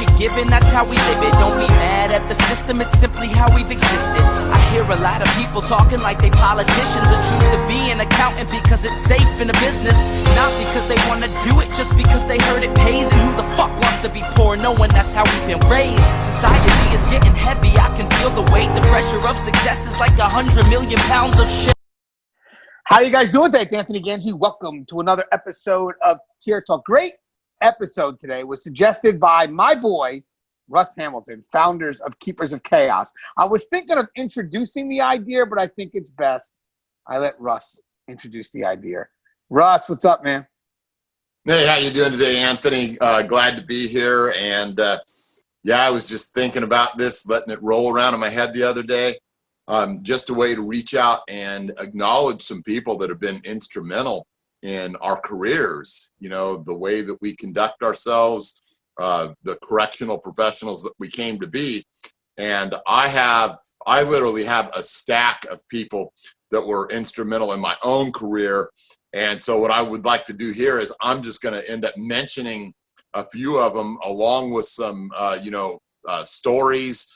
you're given, that's how we live it. Don't be mad at the system, it's simply how we've existed. I hear a lot of people talking like they politicians and choose to be an accountant because it's safe in a business. Not because they want to do it, just because they heard it pays. And who the fuck wants to be poor knowing that's how we've been raised? Society is getting heavy, I can feel the weight. The pressure of success is like 100 million pounds of shit. How you guys doing today? It's Anthony Gangi. Welcome to another episode of Tier Talk. Great episode today was suggested by my boy, Russ Hamilton, founders of Keepers of Chaos. I was thinking of introducing the idea, but I think it's best I let Russ introduce the idea. Russ, what's up, man? Hey, how you doing today, Anthony? Glad to be here. And yeah, I was just thinking about this, letting it roll around in my head the other day. Just a way to reach out and acknowledge some people that have been instrumental in our careers. You know, the way that we conduct ourselves, the correctional professionals that we came to be. And I literally have a stack of people that were instrumental in my own career. And so what I would like to do here is I'm just going to end up mentioning a few of them along with some, stories,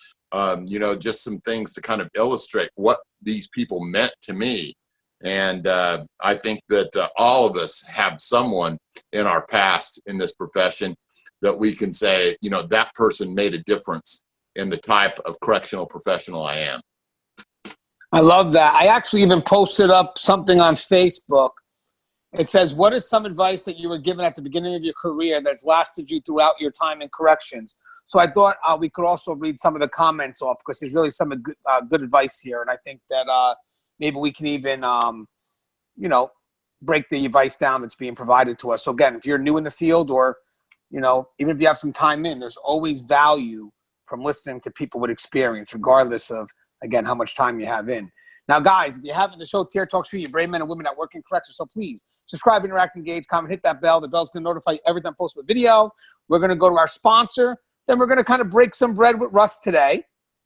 just some things to kind of illustrate what these people meant to me. And I think that all of us have someone in our past in this profession that we can say, that person made a difference in the type of correctional professional I am. I love that. I actually even posted up something on Facebook. It says, what is some advice that you were given at the beginning of your career that's lasted you throughout your time in corrections? So I thought we could also read some of the comments off because there's really some good advice here. And I think that maybe we can even, break the advice down that's being provided to us. So again, if you're new in the field or, even if you have some time in, there's always value from listening to people with experience, regardless of, again, how much time you have in. Now, guys, if you haven't, the show Tier Talks for you, brave men and women that work in corrections. So please subscribe, interact, engage, comment, hit that bell. The bell's going to notify you every time I post a video. We're going to go to our sponsor. Then we're going to kind of break some bread with Russ today,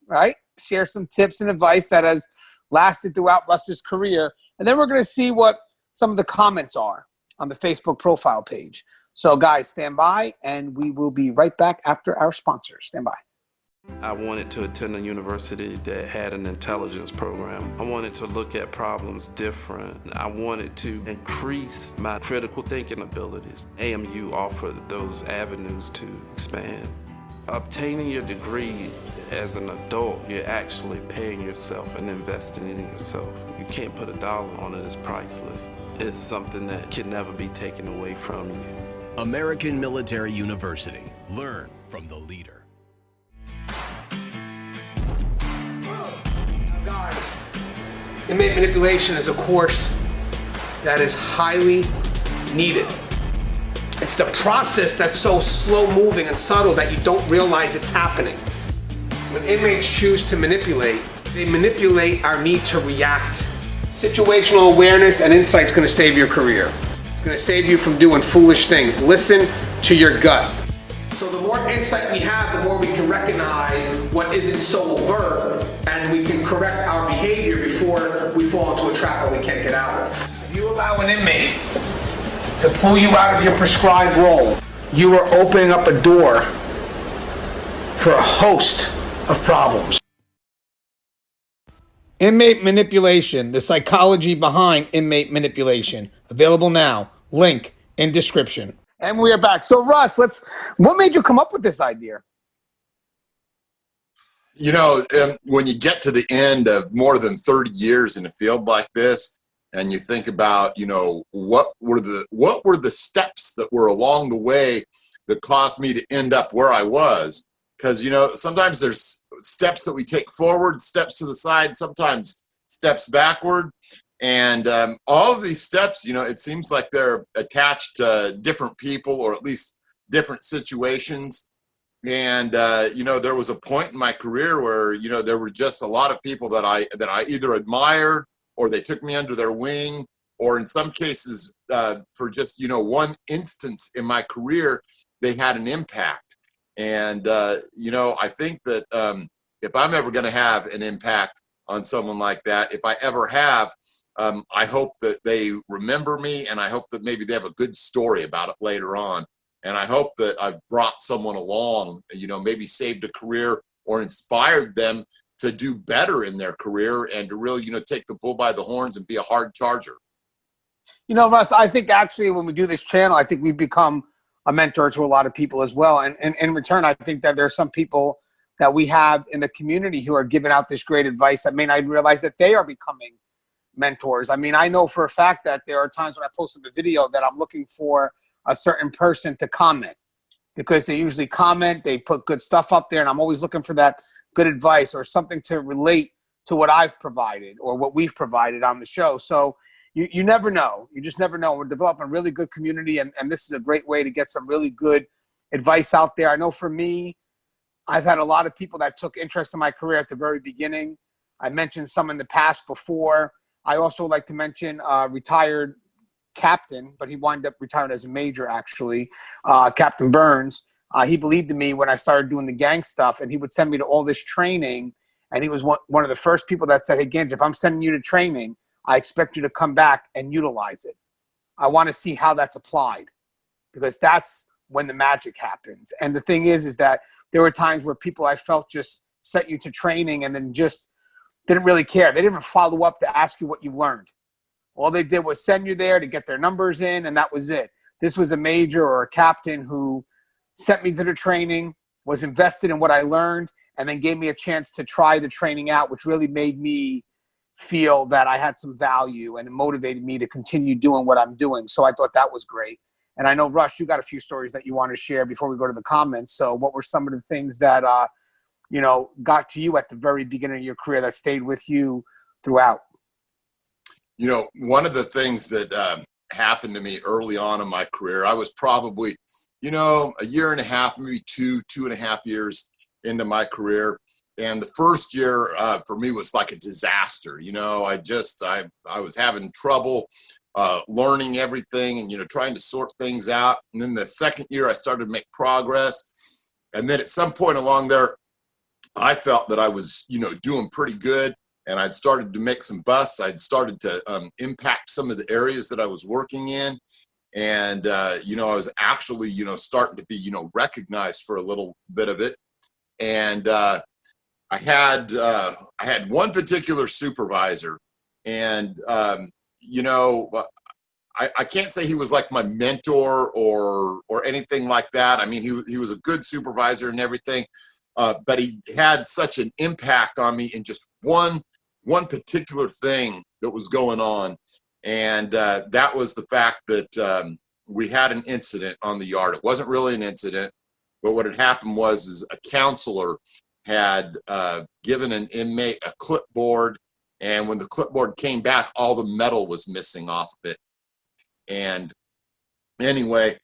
right? Share some tips and advice that has lasted throughout Russ's career. And then we're going to see what some of the comments are on the Facebook profile page. So, guys, stand by, and we will be right back after our sponsors. Stand by. I wanted to attend a university that had an intelligence program. I wanted to look at problems different. I wanted to increase my critical thinking abilities. AMU offered those avenues to expand. Obtaining your degree as an adult, you're actually paying yourself and investing in yourself. You can't put a dollar on it, it's priceless. It's something that can never be taken away from you. American Military University. Learn from the leader. Guys, inmate manipulation is a course that is highly needed. It's the process that's so slow-moving and subtle that you don't realize it's happening. When inmates choose to manipulate, they manipulate our need to react. Situational awareness and insight is going to save your career. It's going to save you from doing foolish things. Listen to your gut. So the more insight we have, the more we can recognize what isn't so overt, and we can correct our behavior before we fall into a trap that we can't get out of. If you allow an inmate to pull you out of your prescribed role, you are opening up a door for a host of problems. Inmate manipulation, the psychology behind inmate manipulation. Available now. Link in description. And we are back. So Russ, what made you come up with this idea? When you get to the end of more than 30 years in a field like this, and you think about, what were the steps that were along the way that caused me to end up where I was? Because, sometimes there's steps that we take forward, steps to the side, sometimes steps backward. And all of these steps, it seems like they're attached to different people or at least different situations. And, there was a point in my career where, there were just a lot of people that I either admired or they took me under their wing, or in some cases, for just, one instance in my career, they had an impact. And, I think that if I'm ever going to have an impact on someone like that, if I ever have, I hope that they remember me, and I hope that maybe they have a good story about it later on. And I hope that I've brought someone along, maybe saved a career or inspired them to do better in their career and to really, take the bull by the horns and be a hard charger. Russ, I think actually when we do this channel, I think we've become a mentor to a lot of people as well. And in return, I think that there are some people that we have in the community who are giving out this great advice that may not realize that they are becoming mentors. I mean, I know for a fact that there are times when I post a video that I'm looking for a certain person to comment, because they usually comment, they put good stuff up there, and I'm always looking for that good advice or something to relate to what I've provided or what we've provided on the show. So you never know. You just never know. We're developing a really good community, and this is a great way to get some really good advice out there. I know for me, I've had a lot of people that took interest in my career at the very beginning. I mentioned some in the past before. I also like to mention retired captain, but he wound up retiring as a major, actually, Captain Burns. He believed in me when I started doing the gang stuff, and he would send me to all this training. And he was one of the first people that said, hey, Gangi, if I'm sending you to training, I expect you to come back and utilize it. I want to see how that's applied, because that's when the magic happens. And the thing is that there were times where people I felt just sent you to training and then just didn't really care. They didn't even follow up to ask you what you've learned. All they did was send you there to get their numbers in, and that was it. This was a major or a captain who sent me to the training, was invested in what I learned, and then gave me a chance to try the training out, which really made me feel that I had some value, and it motivated me to continue doing what I'm doing. So I thought that was great. And I know, Russ, you got a few stories that you want to share before we go to the comments. So what were some of the things that, got to you at the very beginning of your career that stayed with you throughout? One of the things that happened to me early on in my career, I was probably, a year and a half, maybe 2.5 years into my career. And the first year for me was like a disaster. I was having trouble learning everything and, trying to sort things out. And then the second year I started to make progress. And then at some point along there, I felt that I was, doing pretty good. And I'd started to make some busts. I'd started to impact some of the areas that I was working in. And, I was actually, starting to be, recognized for a little bit of it. And I had one particular supervisor, and, I can't say he was like my mentor or anything like that. I mean, he was a good supervisor and everything, but he had such an impact on me in just one particular thing that was going on. And that was the fact that we had an incident on the yard. It wasn't really an incident, but what had happened was a counselor had given an inmate a clipboard, and when the clipboard came back, all the metal was missing off of it. And anyway,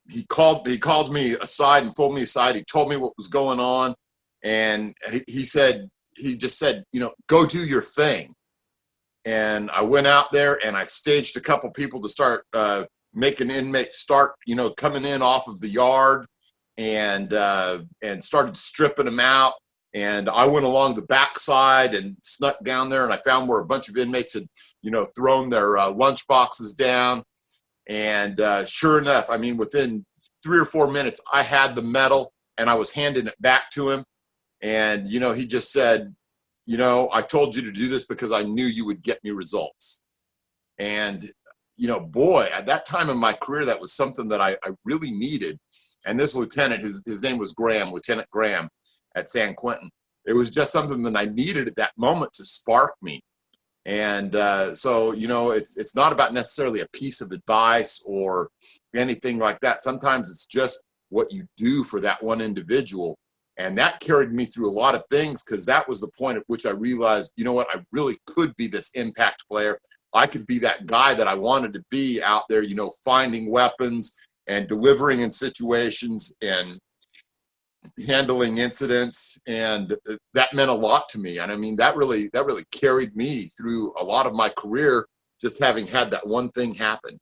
he called me aside and pulled me aside. He told me what was going on, and he just said, go do your thing. And I went out there and I staged a couple people to start making inmates start, coming in off of the yard, and started stripping them out. And I went along the backside and snuck down there, and I found where a bunch of inmates had, thrown their lunch boxes down. And sure enough, I mean, within 3 or 4 minutes, I had the metal and I was handing it back to him. And, he just said, I told you to do this because I knew you would get me results. And, boy, at that time in my career, that was something that I really needed. And this lieutenant, his name was Graham, Lieutenant Graham at San Quentin. It was just something that I needed at that moment to spark me. And so, it's not about necessarily a piece of advice or anything like that. Sometimes it's just what you do for that one individual. And that carried me through a lot of things, because that was the point at which I realized, I really could be this impact player. I could be that guy that I wanted to be out there, finding weapons and delivering in situations and handling incidents. And that meant a lot to me. And I mean, that really carried me through a lot of my career, just having had that one thing happen.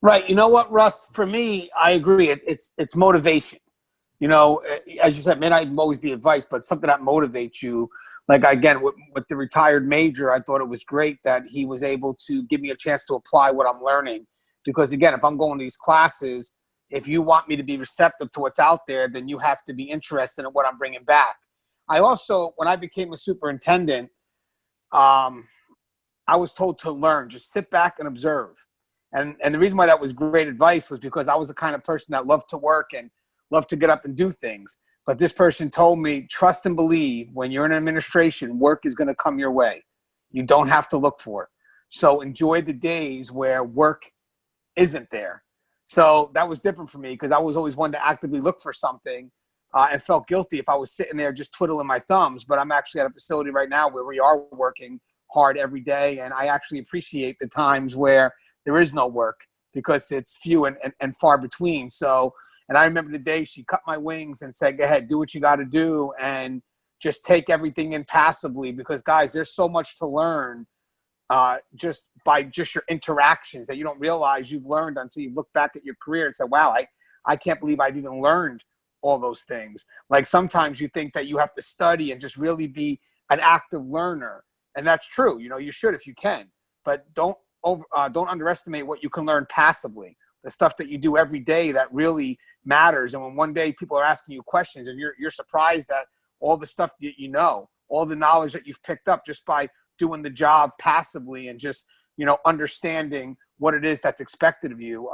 Right. You know what, Russ? For me, I agree. It's motivation. As you said, it may not always be advice, but something that motivates you. Like, again, with the retired major, I thought it was great that he was able to give me a chance to apply what I'm learning. Because again, if I'm going to these classes, if you want me to be receptive to what's out there, then you have to be interested in what I'm bringing back. I also, when I became a superintendent, I was told to learn, just sit back and observe. And the reason why that was great advice was because I was the kind of person that loved to work and loved to get up and do things. But this person told me, trust and believe, when you're in administration, work is going to come your way. You don't have to look for it. So enjoy the days where work isn't there. So that was different for me because I was always one to actively look for something and felt guilty if I was sitting there just twiddling my thumbs. But I'm actually at a facility right now where we are working hard every day. And I actually appreciate the times where there is no work because it's few and far between. So, and I remember the day she cut my wings and said, go ahead, do what you got to do and just take everything in passively because, guys, there's so much to learn just by just your interactions that you don't realize you've learned until you look back at your career and say, wow, I can't believe I've even learned all those things. Like sometimes you think that you have to study and just really be an active learner. And that's true. You know, you should if you can, but don't underestimate what you can learn passively, the stuff that you do every day that really matters. And when one day people are asking you questions and you're surprised at all the stuff that you know, all the knowledge that you've picked up just by doing the job passively and just, you know, understanding what it is that's expected of you.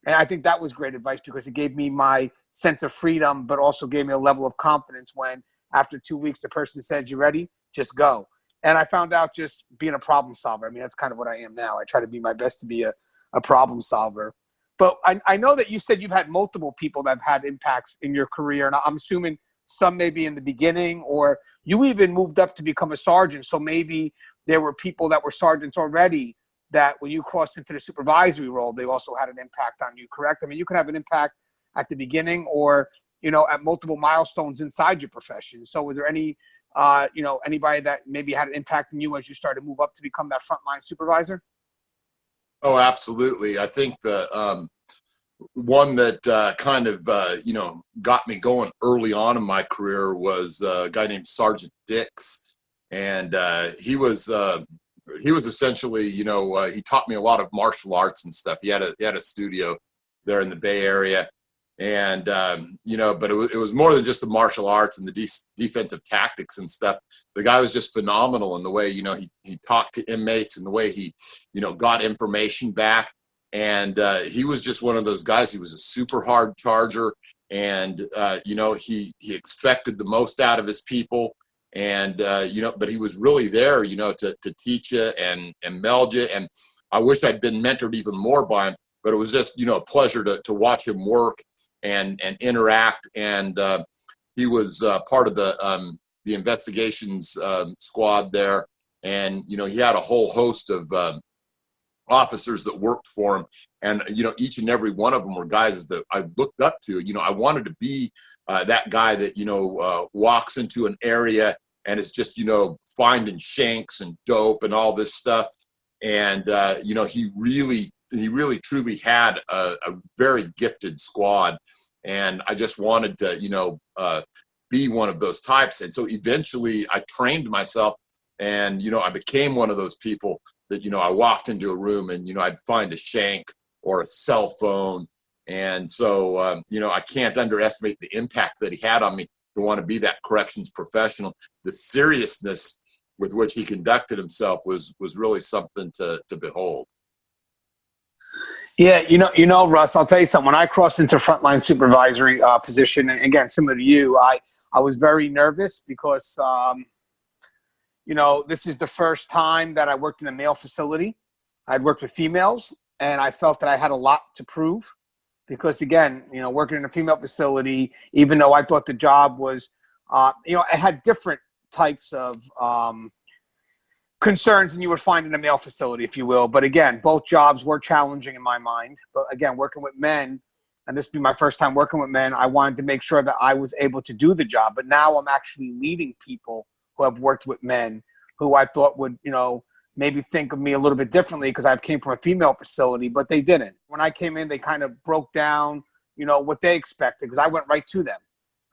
And I think that was great advice because it gave me my sense of freedom, but also gave me a level of confidence when after 2 weeks, the person said, you ready? Just go. And I found out just being a problem solver. I mean, that's kind of what I am now. I try to be my best to be a problem solver. But I know that you said you've had multiple people that have had impacts in your career. And I'm assuming some maybe in the beginning, or you even moved up to become a sergeant. So maybe there were people that were sergeants already that when you crossed into the supervisory role, they also had an impact on you, correct? I mean, you can have an impact at the beginning or, you know, at multiple milestones inside your profession. So were there any anybody that maybe had an impact on you as you started to move up to become that frontline supervisor? Oh, absolutely. I think the one that kind of, got me going early on in my career was a guy named Sergeant Dix. And he was essentially, he taught me a lot of martial arts and stuff. He had a studio there in the Bay Area. And, but it was more than just the martial arts and the defensive tactics and stuff. The guy was just phenomenal in the way, he talked to inmates and the way he, got information back. And he was just one of those guys. He was a super hard charger. And, he expected the most out of his people. And, but he was really there, to teach you and meld you. And I wish I'd been mentored even more by him. But it was just, a pleasure to watch him work and interact. And he was part of the investigations squad there. And, he had a whole host of officers that worked for him. And, each and every one of them were guys that I looked up to. I wanted to be that guy that, walks into an area and is just, finding shanks and dope and all this stuff. And, he really truly had a very gifted squad. And I just wanted to, be one of those types. And so eventually I trained myself and, I became one of those people that, I walked into a room and, I'd find a shank or a cell phone. And so, I can't underestimate the impact that he had on me to want to be that corrections professional. The seriousness with which he conducted himself was really something to behold. Yeah, Russ, I'll tell you something. When I crossed into frontline supervisory position, and again, similar to you, I was very nervous because, this is the first time that I worked in a male facility. I'd worked with females, and I felt that I had a lot to prove because, again, working in a female facility, even though I thought the job was, it had different types of concerns than you would find in a male facility, if you will. But again, both jobs were challenging in my mind. But again, working with men, and this would be my first time working with men, I wanted to make sure that I was able to do the job. But now I'm actually leading people who have worked with men who I thought would, maybe think of me a little bit differently because I came from a female facility, but they didn't. When I came in, they kind of broke down, what they expected because I went right to them.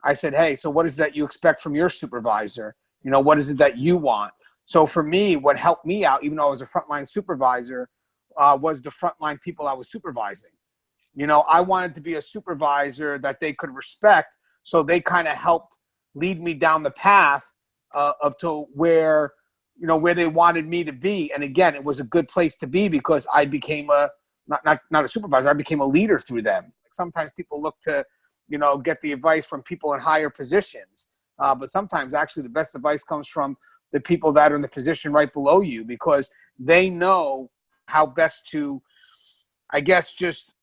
I said, hey, so what is it that you expect from your supervisor? What is it that you want? So for me, what helped me out, even though I was a frontline supervisor, was the frontline people I was supervising. You know, I wanted to be a supervisor that they could respect, so they kind of helped lead me down the path of to where, you know, where they wanted me to be. And again, it was a good place to be because I became not a supervisor, I became a leader through them. Like sometimes people look to, you know, get the advice from people in higher positions. But sometimes actually the best advice comes from the people that are in the position right below you, because they know how best to, I guess, just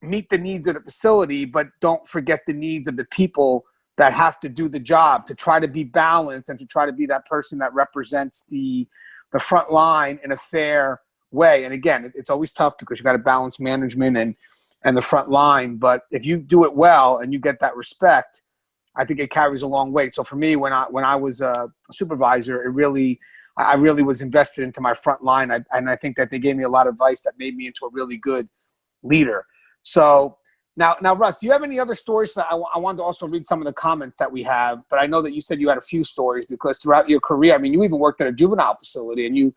meet the needs of the facility, but don't forget the needs of the people that have to do the job, to try to be balanced and to try to be that person that represents the front line in a fair way. And again, it's always tough because you got to balance management and the front line. But if you do it well and you get that respect, I think it carries a long weight. So for me, when I was a supervisor, I really was invested into my front line. And I think that they gave me a lot of advice that made me into a really good leader. So now, Russ, do you have any other stories? That I wanted to also read some of the comments that we have, but I know that you said you had a few stories because throughout your career, I mean, you even worked at a juvenile facility, and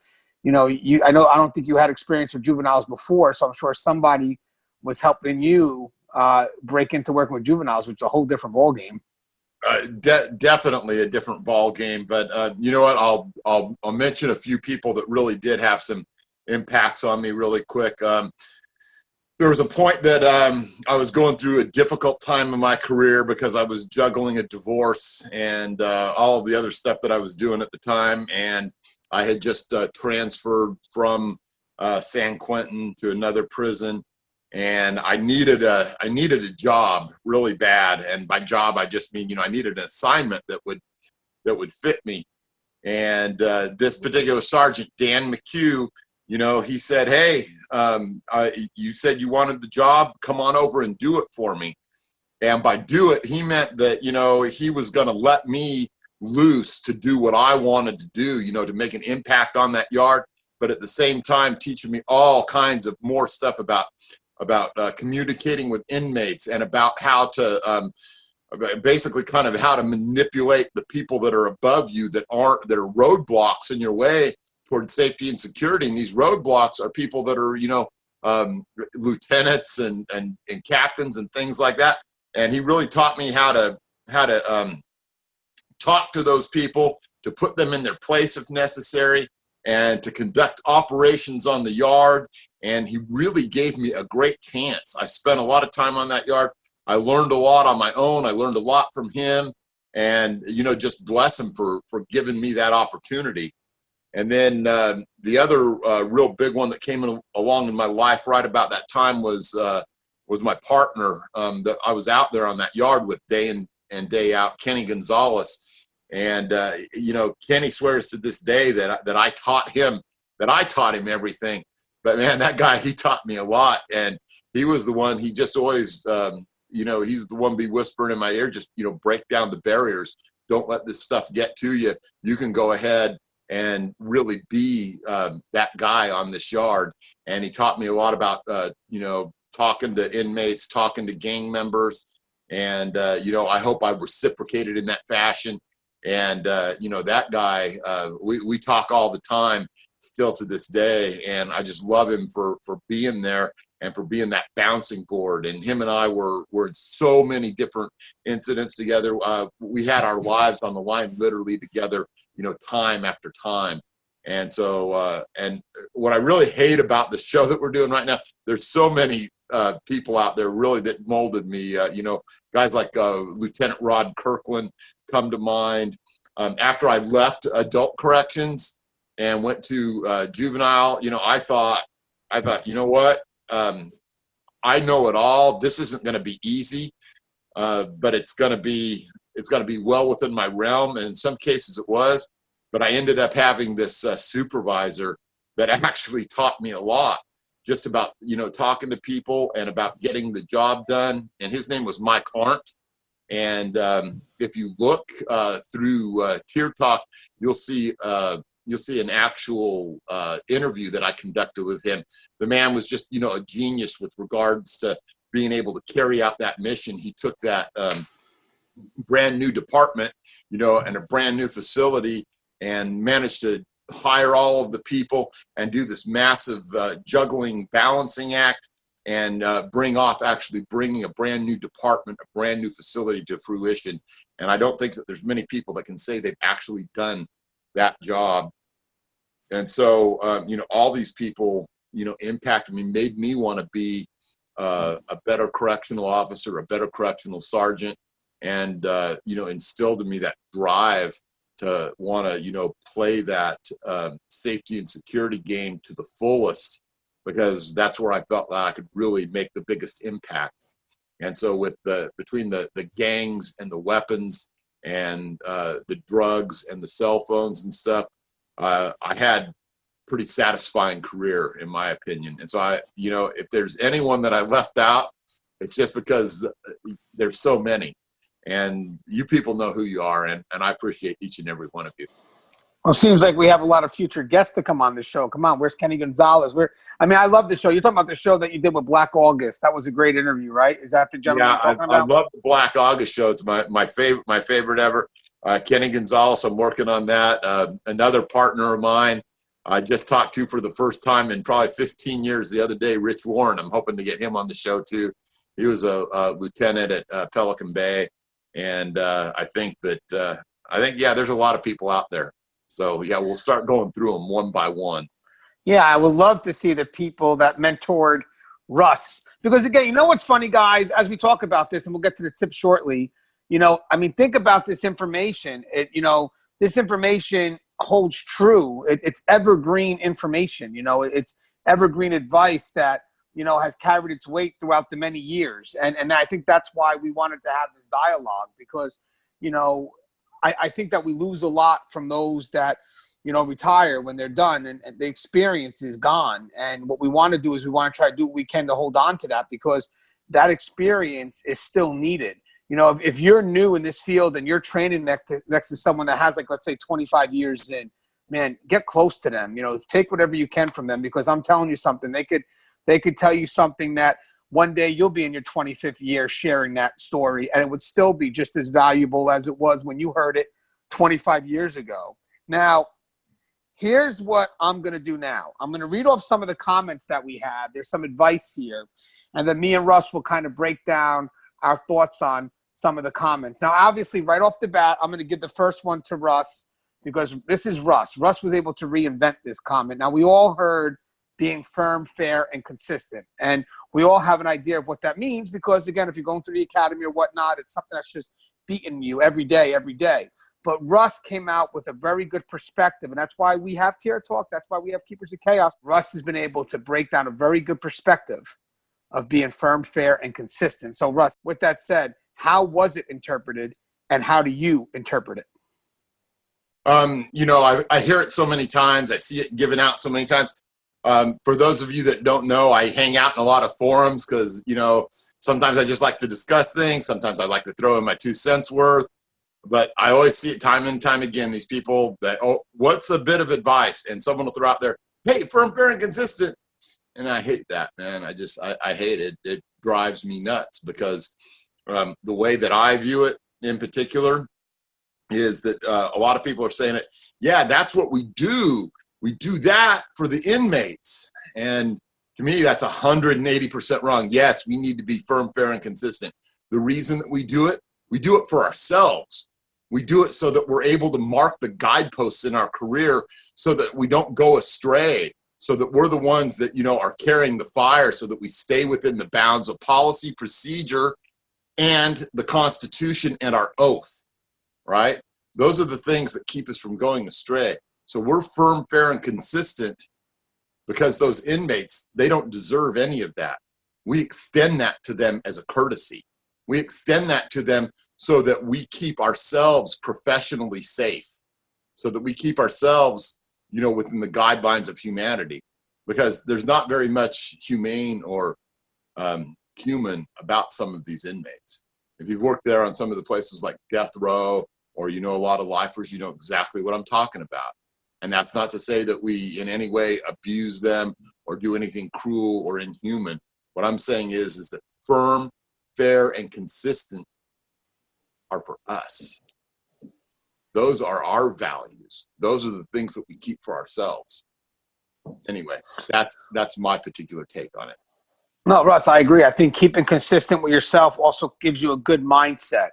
I don't think you had experience with juveniles before, so I'm sure somebody was helping you break into working with juveniles, which is a whole different ballgame. Definitely a different ball game, but you know what? I'll mention a few people that really did have some impacts on me really quick. There was a point that I was going through a difficult time in my career because I was juggling a divorce and all of the other stuff that I was doing at the time, and I had just transferred from San Quentin to another prison. And I needed a job really bad, and by job I just mean, you know, I needed an assignment that would fit me. And this particular sergeant, Dan McHugh, you know, he said, "Hey, you said you wanted the job. Come on over and do it for me." And by do it, he meant that, you know, he was going to let me loose to do what I wanted to do, you know, to make an impact on that yard, but at the same time teaching me all kinds of more stuff about communicating with inmates and about how to basically kind of how to manipulate the people that are above you that are roadblocks in your way toward safety and security. And these roadblocks are people that are, you know, lieutenants and captains and things like that. And he really taught me how to talk to those people, to put them in their place if necessary, and to conduct operations on the yard. And he really gave me a great chance. I spent a lot of time on that yard. I learned a lot on my own. I learned a lot from him, and, you know, just bless him for giving me that opportunity. And then the other real big one that came along in my life right about that time was my partner that I was out there on that yard with day in and day out, Kenny Gonzalez. And, you know, Kenny swears to this day that I taught him everything. But man, that guy, he taught me a lot. And he was the one, he just always, you know, he was the one be whispering in my ear, just, you know, break down the barriers. Don't let this stuff get to you. You can go ahead and really be that guy on this yard. And he taught me a lot about, you know, talking to inmates, talking to gang members. And, you know, I hope I reciprocated in that fashion. And, you know, that guy, we talk all the time still to this day. And I just love him for being there and for being that bouncing board. And him and I were in so many different incidents together. We had our lives on the line literally together, you know, time after time. And so, and what I really hate about the show that we're doing right now, there's so many people out there really that molded me. You know, guys like Lieutenant Rod Kirkland come to mind. After I left adult corrections and went to juvenile, you know, I thought, you know what? I know it all. This isn't going to be easy, but it's going to be well within my realm. And in some cases it was, but I ended up having this supervisor that actually taught me a lot just about, you know, talking to people and about getting the job done. And his name was Mike Arndt. And if you look through Tier Talk, you'll see an actual interview that I conducted with him. The man was just, you know, a genius with regards to being able to carry out that mission. He took that brand new department, you know, and a brand new facility and managed to hire all of the people and do this massive juggling balancing act and bringing a brand new department, a brand new facility to fruition. And I don't think that there's many people that can say they've actually done that job. And so, all these people, impacted me, made me want to be a better correctional officer, a better correctional sergeant, and, instilled in me that drive to want to, play that safety and security game to the fullest, because that's where I felt that I could really make the biggest impact. And so with between the gangs and the weapons and the drugs and the cell phones and stuff, I had pretty satisfying career, in my opinion. And so if there's anyone that I left out, it's just because there's so many, and you people know who you are, and I appreciate each and every one of you. Well, it seems like we have a lot of future guests to come on the show. Come on, where's Kenny Gonzalez? I love the show. You're talking about the show that you did with Black August. That was a great interview, right? Is that the gentleman you're talking about? I love the Black August show. It's my favorite ever. Kenny Gonzalez, I'm working on that. Another partner of mine I just talked to for the first time in probably 15 years the other day, Rich Warren. I'm hoping to get him on the show too. He was a lieutenant at Pelican Bay. And I think, there's a lot of people out there. So, we'll start going through them one by one. Yeah, I would love to see the people that mentored Russ. Because, again, you know what's funny, guys, as we talk about this, and we'll get to the tips shortly, think about this information. This information holds true. It's evergreen information. It's evergreen advice that, has carried its weight throughout the many years. And I think that's why we wanted to have this dialogue, because, I think that we lose a lot from those that, retire when they're done, and the experience is gone. And what we want to do is we want to try to do what we can to hold on to that, because that experience is still needed. If you're new in this field and you're training next to someone that has, let's say 25 years in, man, get close to them, take whatever you can from them, because I'm telling you something, they could tell you something that one day you'll be in your 25th year sharing that story, and it would still be just as valuable as it was when you heard it 25 years ago. Now, here's what I'm going to do now. I'm going to read off some of the comments that we have. There's some advice here, and then me and Russ will kind of break down our thoughts on some of the comments. Now, obviously, right off the bat, I'm going to give the first one to Russ, because this is Russ. Russ was able to reinvent this comment. Now, we all heard being firm, fair, and consistent. And we all have an idea of what that means, because, again, if you're going through the academy or whatnot, it's something that's just beating you every day. But Russ came out with a very good perspective, and that's why we have Tier Talk. That's why we have Keepers of Chaos. Russ has been able to break down a very good perspective of being firm, fair, and consistent. So, Russ, with that said, how was it interpreted, and how do you interpret it? I hear it so many times. I see it given out so many times. For those of you that don't know, I hang out in a lot of forums because, sometimes I just like to discuss things. Sometimes I like to throw in my 2 cents worth. But I always see it time and time again, these people that, what's a bit of advice? And someone will throw out there, hey, firm, fair, and consistent. And I hate that, man. I hate it. It drives me nuts, because the way that I view it in particular is that a lot of people are saying it, yeah, that's what we do. We do that for the inmates. And to me, that's 180% wrong. Yes, we need to be firm, fair, and consistent. The reason that we do it for ourselves. We do it so that we're able to mark the guideposts in our career so that we don't go astray, so that we're the ones that, are carrying the fire, so that we stay within the bounds of policy, procedure, and the Constitution and our oath, right? Those are the things that keep us from going astray. So we're firm, fair, and consistent because those inmates, they don't deserve any of that. We extend that to them as a courtesy. We extend that to them so that we keep ourselves professionally safe, so that we keep ourselves, within the guidelines of humanity, because there's not very much humane or human about some of these inmates. If you've worked there on some of the places like death row, or a lot of lifers, you know exactly what I'm talking about. And that's not to say that we in any way abuse them or do anything cruel or inhuman. What I'm saying is that firm, fair, and consistent are for us. Those are our values. Those are the things that we keep for ourselves. Anyway, that's my particular take on it. No, Russ, I agree. I think keeping consistent with yourself also gives you a good mindset.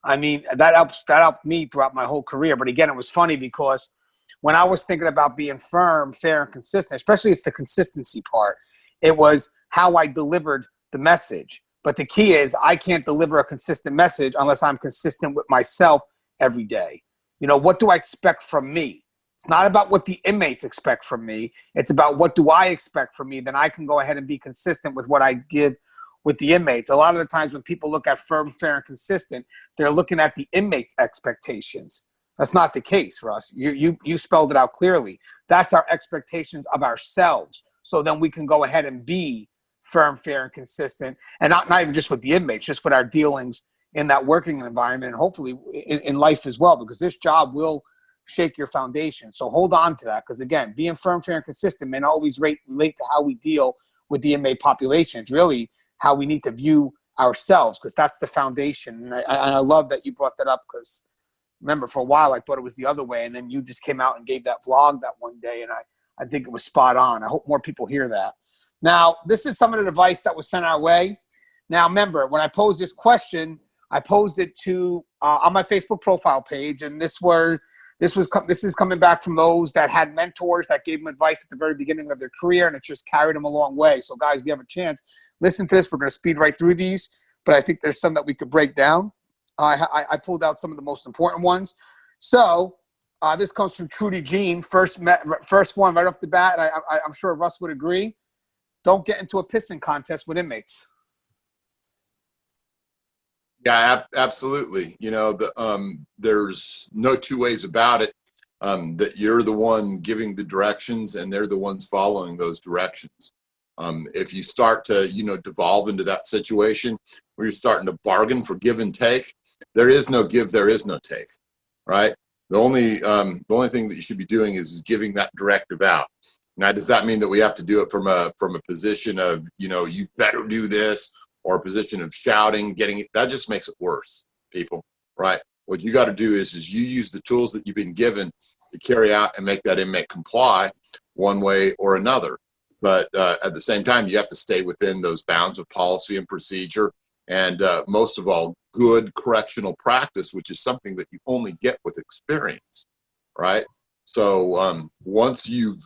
I mean, that helped me throughout my whole career. But again, it was funny because when I was thinking about being firm, fair, and consistent, especially it's the consistency part, it was how I delivered the message. But the key is I can't deliver a consistent message unless I'm consistent with myself every day. You know, what do I expect from me? It's not about what the inmates expect from me. It's about what do I expect from me. Then I can go ahead and be consistent with what I give with the inmates. A lot of the times when people look at firm, fair, and consistent, they're looking at the inmates' expectations. That's not the case, Russ. You spelled it out clearly. That's our expectations of ourselves. So then we can go ahead and be firm, fair, and consistent. And not even just with the inmates, just with our dealings in that working environment and hopefully in life as well, because this job will shake your foundation. So hold on to that, because again, being firm, fair, and consistent may not always relate to how we deal with the inmate population. It's really how we need to view ourselves, because that's the foundation. And I love that you brought that up, because remember, for a while I thought it was the other way, and then you just came out and gave that vlog that one day, and I think it was spot on. I hope more people hear that. Now, this is some of the advice that was sent our way. Now, remember, when I posed this question, I posed it to on my Facebook profile page, and this is coming back from those that had mentors that gave them advice at the very beginning of their career, and it just carried them a long way. So, guys, if you have a chance, listen to this. We're going to speed right through these, but I think there's some that we could break down. I pulled out some of the most important ones. So, this comes from Trudy Jean, first one right off the bat. I'm sure Russ would agree. Don't get into a pissing contest with inmates. Yeah, absolutely. You know, there's no two ways about it, that you're the one giving the directions and they're the ones following those directions. If you start to, devolve into that situation where you're starting to bargain for give and take, there is no give, there is no take, right? The only thing that you should be doing is giving that directive out. Now, does that mean that we have to do it from a position of, you better do this, or a position of shouting, that just makes it worse, people, right? What you got to do is you use the tools that you've been given to carry out and make that inmate comply one way or another. But at the same time, you have to stay within those bounds of policy and procedure, and most of all, good correctional practice, which is something that you only get with experience, right? So once you've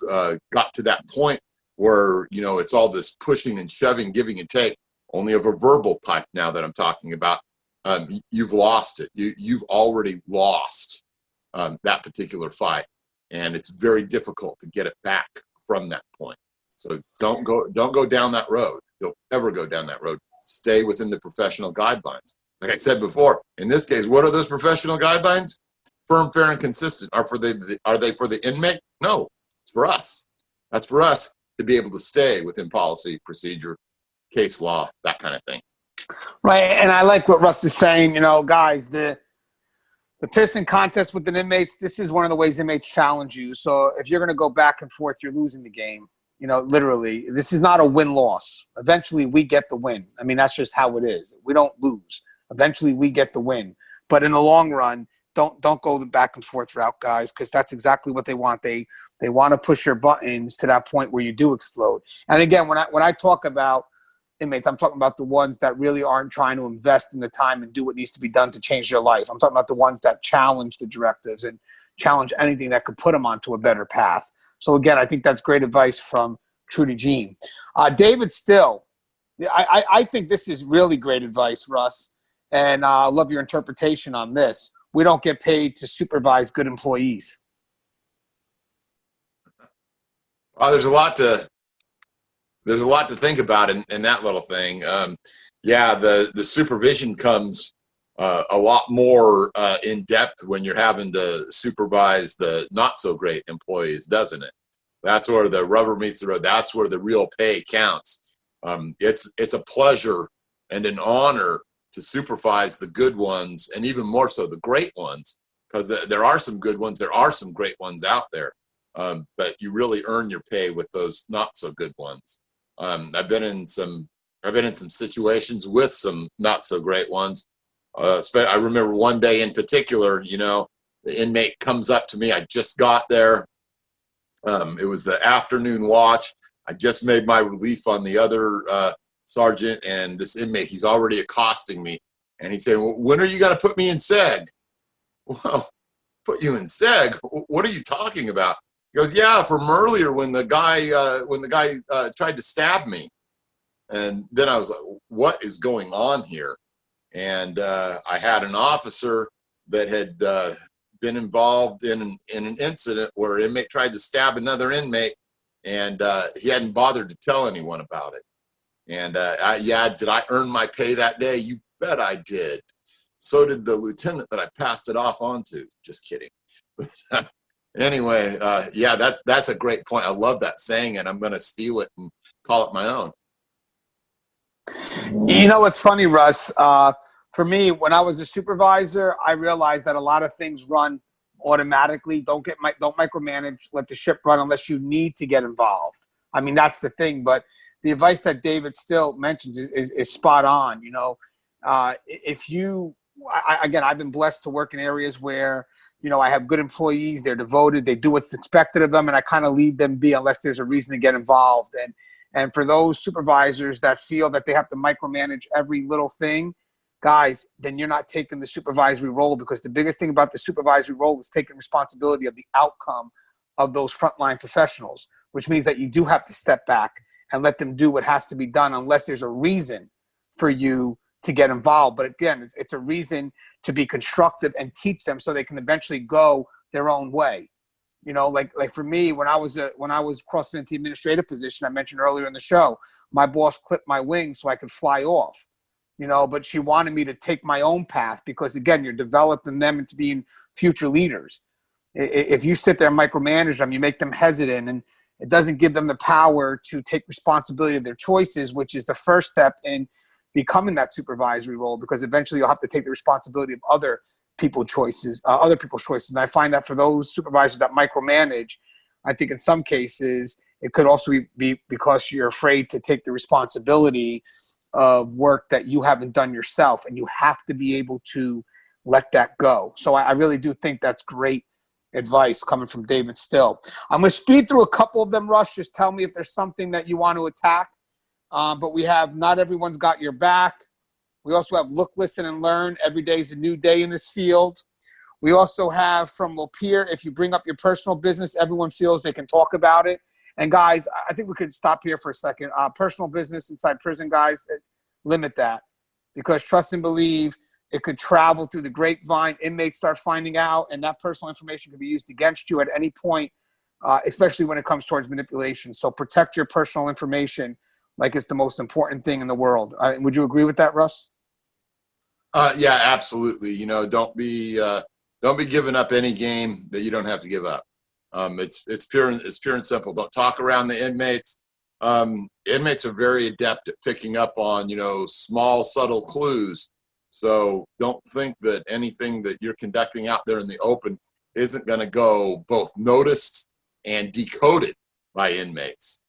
got to that point where, it's all this pushing and shoving, giving and take, only of a verbal type now that I'm talking about, you've lost it. You've already lost that particular fight, and it's very difficult to get it back from that point. So don't go down that road. Don't ever go down that road. Stay within the professional guidelines. Like I said before, in this case, what are those professional guidelines? Firm, fair, and consistent. Are they for the inmate? No, it's for us. That's for us to be able to stay within policy, procedure, case law, that kind of thing. Right, and I like what Russ is saying. Guys, the pissing contest with the inmates, this is one of the ways inmates challenge you. So if you're going to go back and forth, you're losing the game. Literally, this is not a win-loss. Eventually, we get the win. I mean, that's just how it is. We don't lose. Eventually, we get the win. But in the long run, don't go the back and forth route, guys, because that's exactly what they want. They want to push your buttons to that point where you do explode. And again, when I talk about inmates, I'm talking about the ones that really aren't trying to invest in the time and do what needs to be done to change their life. I'm talking about the ones that challenge the directives and challenge anything that could put them onto a better path. So again, I think that's great advice from Trudy Jean. David Still, I think this is really great advice, Russ, and I love your interpretation on this. We don't get paid to supervise good employees. There's a lot to think about in that little thing. The supervision comes a lot more in depth when you're having to supervise the not so great employees, doesn't it? That's where the rubber meets the road. That's where the real pay counts. It's a pleasure and an honor to supervise the good ones, and even more so the great ones, because there are some good ones, there are some great ones out there, but you really earn your pay with those not so good ones. I've been in some situations with some not so great ones. I remember one day in particular, the inmate comes up to me. I just got there. It was the afternoon watch. I just made my relief on the other sergeant, and this inmate, he's already accosting me. And he said, well, when are you going to put me in seg? Well, put you in seg? What are you talking about? He goes, yeah, from earlier when the guy tried to stab me. And then I was like, what is going on here? And I had an officer that had been involved in an incident where an inmate tried to stab another inmate, and he hadn't bothered to tell anyone about it. And yeah, did I earn my pay that day? You bet I did. So did the lieutenant that I passed it off on to. Just kidding. Anyway, yeah, that's a great point. I love that saying, and I'm going to steal it and call it my own. You know what's funny, Russ? For me, when I was a supervisor, I realized that a lot of things run automatically. Don't micromanage. Let the ship run unless you need to get involved. I mean, that's the thing. But the advice that David still mentions is spot on. You know, if you, again, I've been blessed to work in areas where, you know, I have good employees. They're devoted. They do what's expected of them, and I kind of leave them be unless there's a reason to get involved. And for those supervisors that feel that they have to micromanage every little thing, guys, then you're not taking the supervisory role, because the biggest thing about the supervisory role is taking responsibility of the outcome of those frontline professionals, which means that you do have to step back and let them do what has to be done unless there's a reason for you to get involved. But again, it's a reason to be constructive and teach them so they can eventually go their own way. You know, like for me, when I was crossing into the administrative position, I mentioned earlier in the show, my boss clipped my wings so I could fly off. You know, but she wanted me to take my own path because, again, you're developing them into being future leaders. If you sit there and micromanage them, you make them hesitant, and it doesn't give them the power to take responsibility of their choices, which is the first step in becoming that supervisory role, because eventually you'll have to take the responsibility of other people's choices. And I find that for those supervisors that micromanage, I think in some cases it could also be because you're afraid to take the responsibility of work that you haven't done yourself, and you have to be able to let that go. So I really do think that's great advice coming from David Still. I'm going to speed through a couple of them, Russ. Just tell me if there's something that you want to attack. But we have Not Everyone's Got Your Back. We also have Look, Listen, and Learn. Every day is a new day in this field. We also have from Lapeer, if you bring up your personal business, everyone feels they can talk about it. And guys, I think we could stop here for a second. Personal business inside prison, guys, limit that, because trust and believe it could travel through the grapevine. Inmates start finding out, and that personal information could be used against you at any point, especially when it comes towards manipulation. So protect your personal information like it's the most important thing in the world. Would you agree with that, Russ? Yeah, absolutely. You know, don't be giving up any game that you don't have to give up. It's pure and simple. Don't talk around the inmates. Inmates are very adept at picking up on, you know, small, subtle clues. So don't think that anything that you're conducting out there in the open isn't going to go both noticed and decoded by inmates.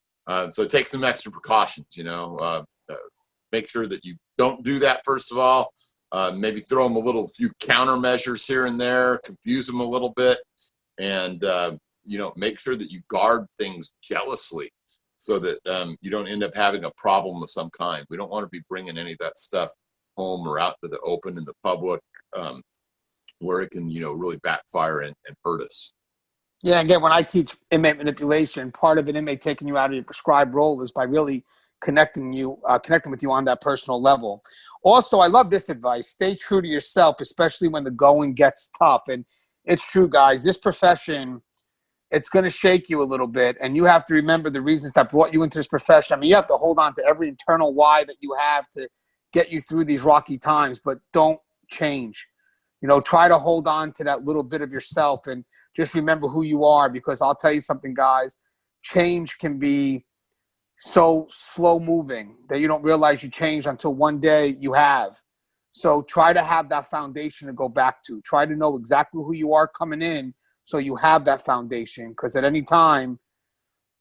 So take some extra precautions, you know. Make sure that you don't do that, first of all. Maybe throw them a few countermeasures here and there, confuse them a little bit, and you know, make sure that you guard things jealously so that you don't end up having a problem of some kind. We don't want to be bringing any of that stuff home or out to the open in the public, where it can, you know, really backfire and hurt us. Yeah, again, when I teach inmate manipulation, part of an inmate taking you out of your prescribed role is by really connecting with you on that personal level. Also, I love this advice. Stay true to yourself, especially when the going gets tough. And it's true, guys. This profession, it's going to shake you a little bit, and you have to remember the reasons that brought you into this profession. I mean, you have to hold on to every internal why that you have to get you through these rocky times, but don't change. You know, try to hold on to that little bit of yourself and just remember who you are, because I'll tell you something, guys, change can be so slow moving that you don't realize you changed until one day you have. So try to have that foundation to go back to. Try to know exactly who you are coming in so you have that foundation, because at any time,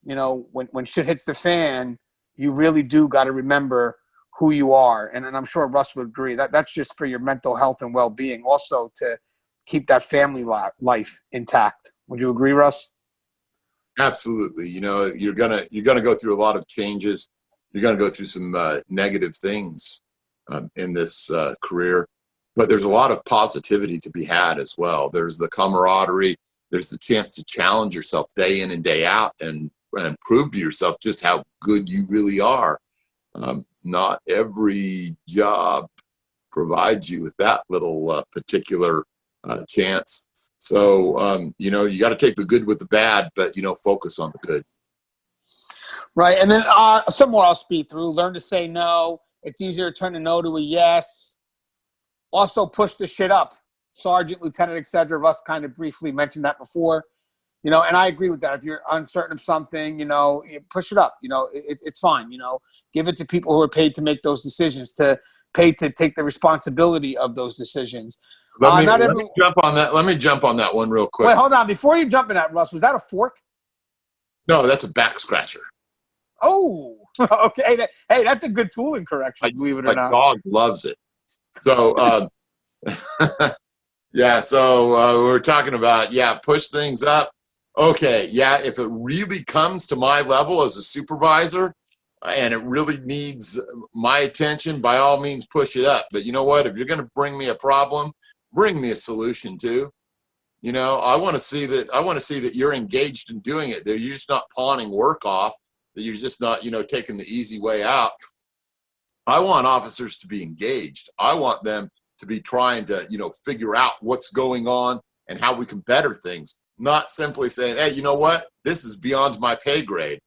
you know, when shit hits the fan, you really do got to remember who you are. And I'm sure Russ would agree that that's just for your mental health and well-being. Also to keep that family life intact. Would you agree, Russ? Absolutely. You know, you're gonna go through a lot of changes. You're gonna go through some negative things in this career, but there's a lot of positivity to be had as well. There's the camaraderie. There's the chance to challenge yourself day in and day out and prove to yourself just how good you really are. Not every job provides you with that little particular chance. So, you know, you got to take the good with the bad, but, you know, focus on the good. Right. And then some more I'll speed through. Learn to say no. It's easier to turn a no to a yes. Also push the shit up. Sergeant, lieutenant, etc. Russ kind of briefly mentioned that before. You know, and I agree with that. If you're uncertain of something, you know, you push it up. You know, it's fine. You know, give it to people who are paid to make those decisions, paid to take the responsibility of those decisions. Let me jump on that. Let me jump on that one real quick. Wait, hold on. Before you jump in that, Russ, was that a fork? No, that's a back scratcher. Oh, okay. Hey, that's a good tooling correction, believe it or not. My dog loves it. So, yeah, so we're talking about, push things up. Okay, yeah, if it really comes to my level as a supervisor and it really needs my attention, by all means, push it up. But you know what? If you're going to bring me a problem, bring me a solution too. You know, I want to see that you're engaged in doing it. That you're just not pawning work off, that you're just not, you know, taking the easy way out. I want officers to be engaged. I want them to be trying to, you know, figure out what's going on and how we can better things. Not simply saying, hey, you know what? This is beyond my pay grade.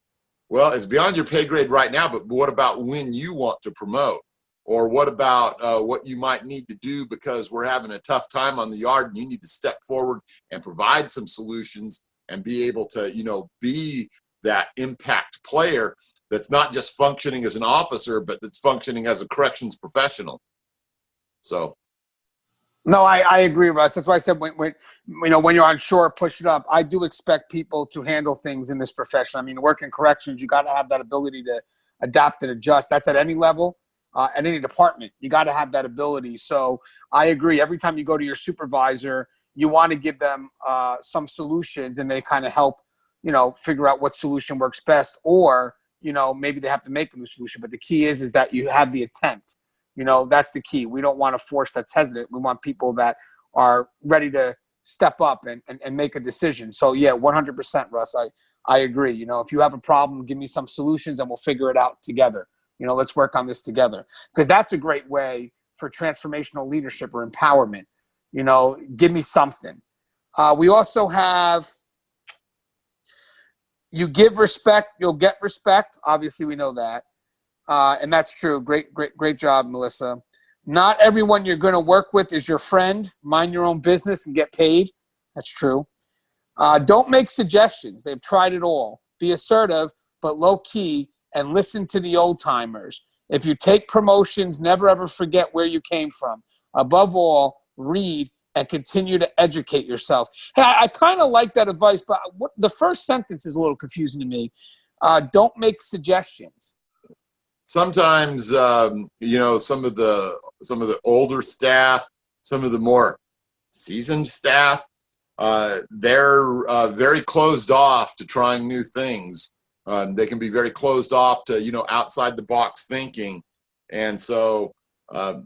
Well, it's beyond your pay grade right now, but what about when you want to promote? Or what about what you might need to do because we're having a tough time on the yard and you need to step forward and provide some solutions and be able to, you know, be that impact player that's not just functioning as an officer, but that's functioning as a corrections professional. So. No, I agree, Russ. That's why I said when you're on shore, push it up. I do expect people to handle things in this profession. I mean, work in corrections, you got to have that ability to adapt and adjust. That's at any level, at any department. You got to have that ability. So I agree. Every time you go to your supervisor, you want to give them some solutions, and they kind of help, you know, figure out what solution works best, or, you know, maybe they have to make a new solution. But the key is that you have the attempt. You know, that's the key. We don't want a force that's hesitant. We want people that are ready to step up and make a decision. So, yeah, 100%, Russ. I agree. You know, if you have a problem, give me some solutions and we'll figure it out together. You know, let's work on this together. Because that's a great way for transformational leadership or empowerment. You know, give me something. We also have, you give respect, you'll get respect. Obviously, we know that. And that's true. Great job, Melissa. Not everyone you're going to work with is your friend. Mind your own business and get paid. That's true. Don't make suggestions. They've tried it all. Be assertive, but low key, and listen to the old timers. If you take promotions, never ever forget where you came from. Above all, read and continue to educate yourself. Hey, I kind of like that advice, but the first sentence is a little confusing to me. Don't make suggestions. Sometimes, you know, some of the older staff, some of the more seasoned staff, they're very closed off to trying new things. They can be very closed off to, you know, outside the box thinking. And so,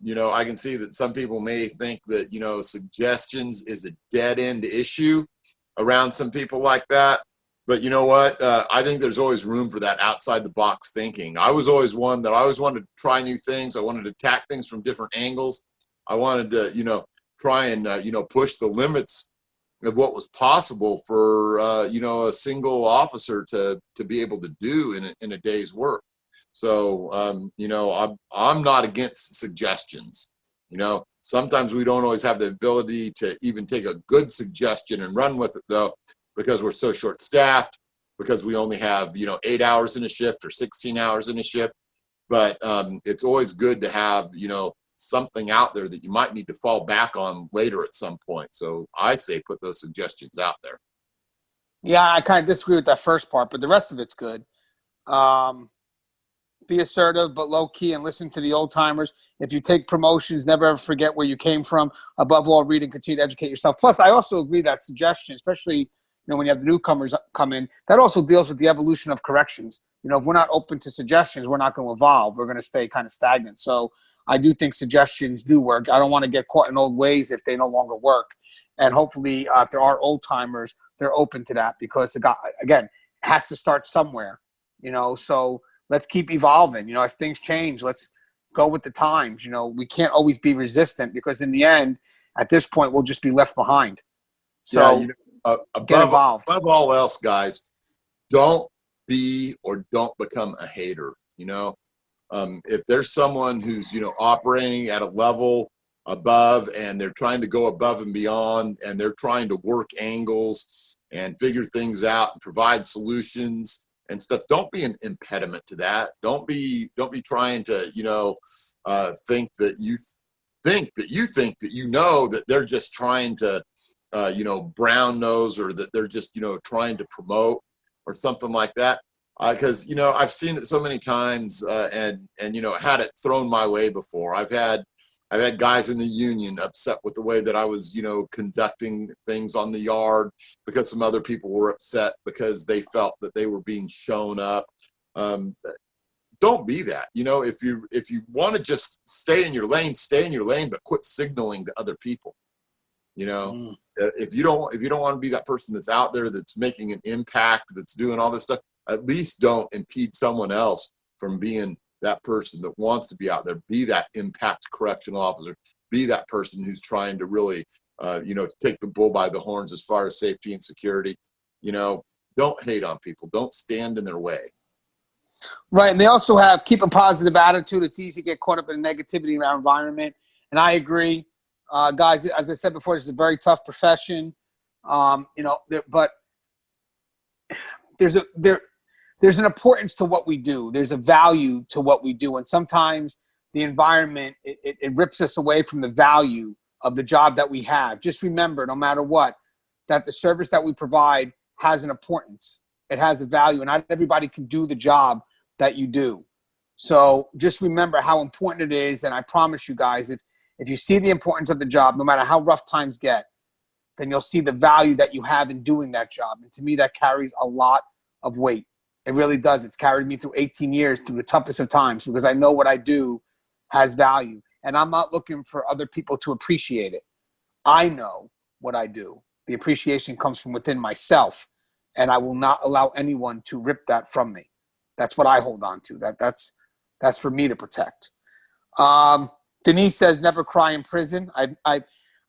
you know, I can see that some people may think that, you know, suggestions is a dead end issue around some people like that. But you know what? I think there's always room for that outside the box thinking. I was always one that I always wanted to try new things. I wanted to attack things from different angles. I wanted to, you know, try and, you know, push the limits of what was possible for, you know, a single officer to be able to do in a day's work. So, you know, I'm not against suggestions. You know, sometimes we don't always have the ability to even take a good suggestion and run with it, though, because we're so short-staffed, because we only have, you know, 8 hours in a shift or 16 hours in a shift. But it's always good to have, you know, something out there that you might need to fall back on later at some point. So I say put those suggestions out there. Yeah, I kind of disagree with that first part, but the rest of it's good. be assertive, but low key, and listen to the old timers. If you take promotions, never ever forget where you came from. Above all, read and continue to educate yourself. Plus, I also agree that suggestion, especially when you have the newcomers come in, that also deals with the evolution of corrections. If we're not open to suggestions, we're not going to evolve. We're going to stay kind of stagnant. So I do think suggestions do work. I don't want to get caught in old ways if they no longer work. And hopefully, if there are old timers, they're open to that, because again, it has to start somewhere. So let's keep evolving. As things change, let's go with the times. We can't always be resistant, because in the end, at this point, we'll just be left behind. So get involved. Above all else, guys, don't be or don't become a hater. If there's someone who's operating at a level above, and they're trying to go above and beyond, and they're trying to work angles and figure things out and provide solutions and stuff, don't be an impediment to that. Don't be trying to think that that they're just trying to brown nose, or that they're just trying to promote or something like that. Because I've seen it so many times, and had it thrown my way before. I've had guys in the union upset with the way that I was conducting things on the yard, because some other people were upset because they felt that they were being shown up. Don't be that. If you want to just stay in your lane, but quit signaling to other people. If you don't want to be that person that's out there, that's making an impact, that's doing all this stuff, at least don't impede someone else from being that person that wants to be out there. Be that impact correctional officer. Be that person who's trying to really, take the bull by the horns as far as safety and security. Don't hate on people. Don't stand in their way. Right, and they also keep a positive attitude. It's easy to get caught up in negativity in our environment, and I agree. Guys, as I said before, this is a very tough profession, but there's an importance to what we do. There's a value to what we do, and sometimes the environment, it rips us away from the value of the job that we have. Just remember, no matter what, that the service that we provide has an importance. It has a value, and not everybody can do the job that you do. So just remember how important it is, and I promise you guys, if you see the importance of the job, no matter how rough times get, then you'll see the value that you have in doing that job. And to me, that carries a lot of weight. It really does. It's carried me through 18 years, through the toughest of times, because I know what I do has value. And I'm not looking for other people to appreciate it. I know what I do. The appreciation comes from within myself, and I will not allow anyone to rip that from me. That's what I hold on to. That's for me to protect. Denise says, never cry in prison. I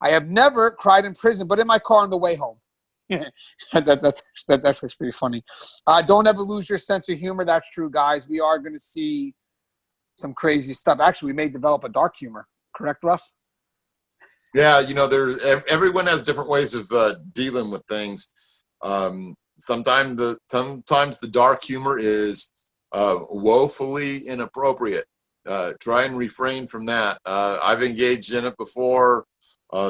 have never cried in prison, but in my car on the way home. That's pretty funny. Don't ever lose your sense of humor. That's true, guys. We are going to see some crazy stuff. Actually, we may develop a dark humor. Correct, Russ? Yeah, everyone has different ways of dealing with things. Sometimes the dark humor is woefully inappropriate. Try and refrain from that. I've engaged in it before.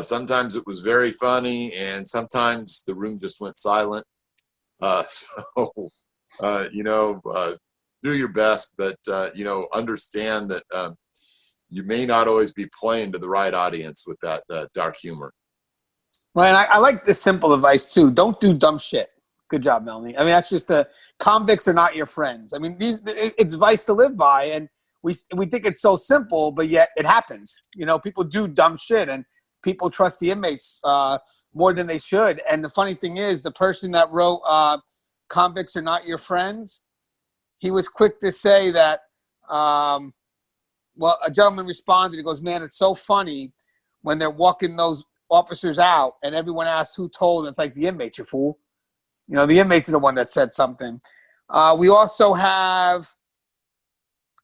Sometimes it was very funny, and sometimes the room just went silent. Do your best, but understand that you may not always be playing to the right audience with that dark humor. Well, and I like this simple advice too. Don't do dumb shit. Good job, Melanie. I mean, that's just convicts are not your friends. I mean, it's advice to live by, and we think it's so simple, but yet it happens. People do dumb shit, and people trust the inmates more than they should. And the funny thing is, the person that wrote "Convicts are not your friends," he was quick to say that. Well, a gentleman responded. He goes, "Man, it's so funny when they're walking those officers out, and everyone asks who told. And it's like the inmates, you fool. The inmates are the one that said something." We also have.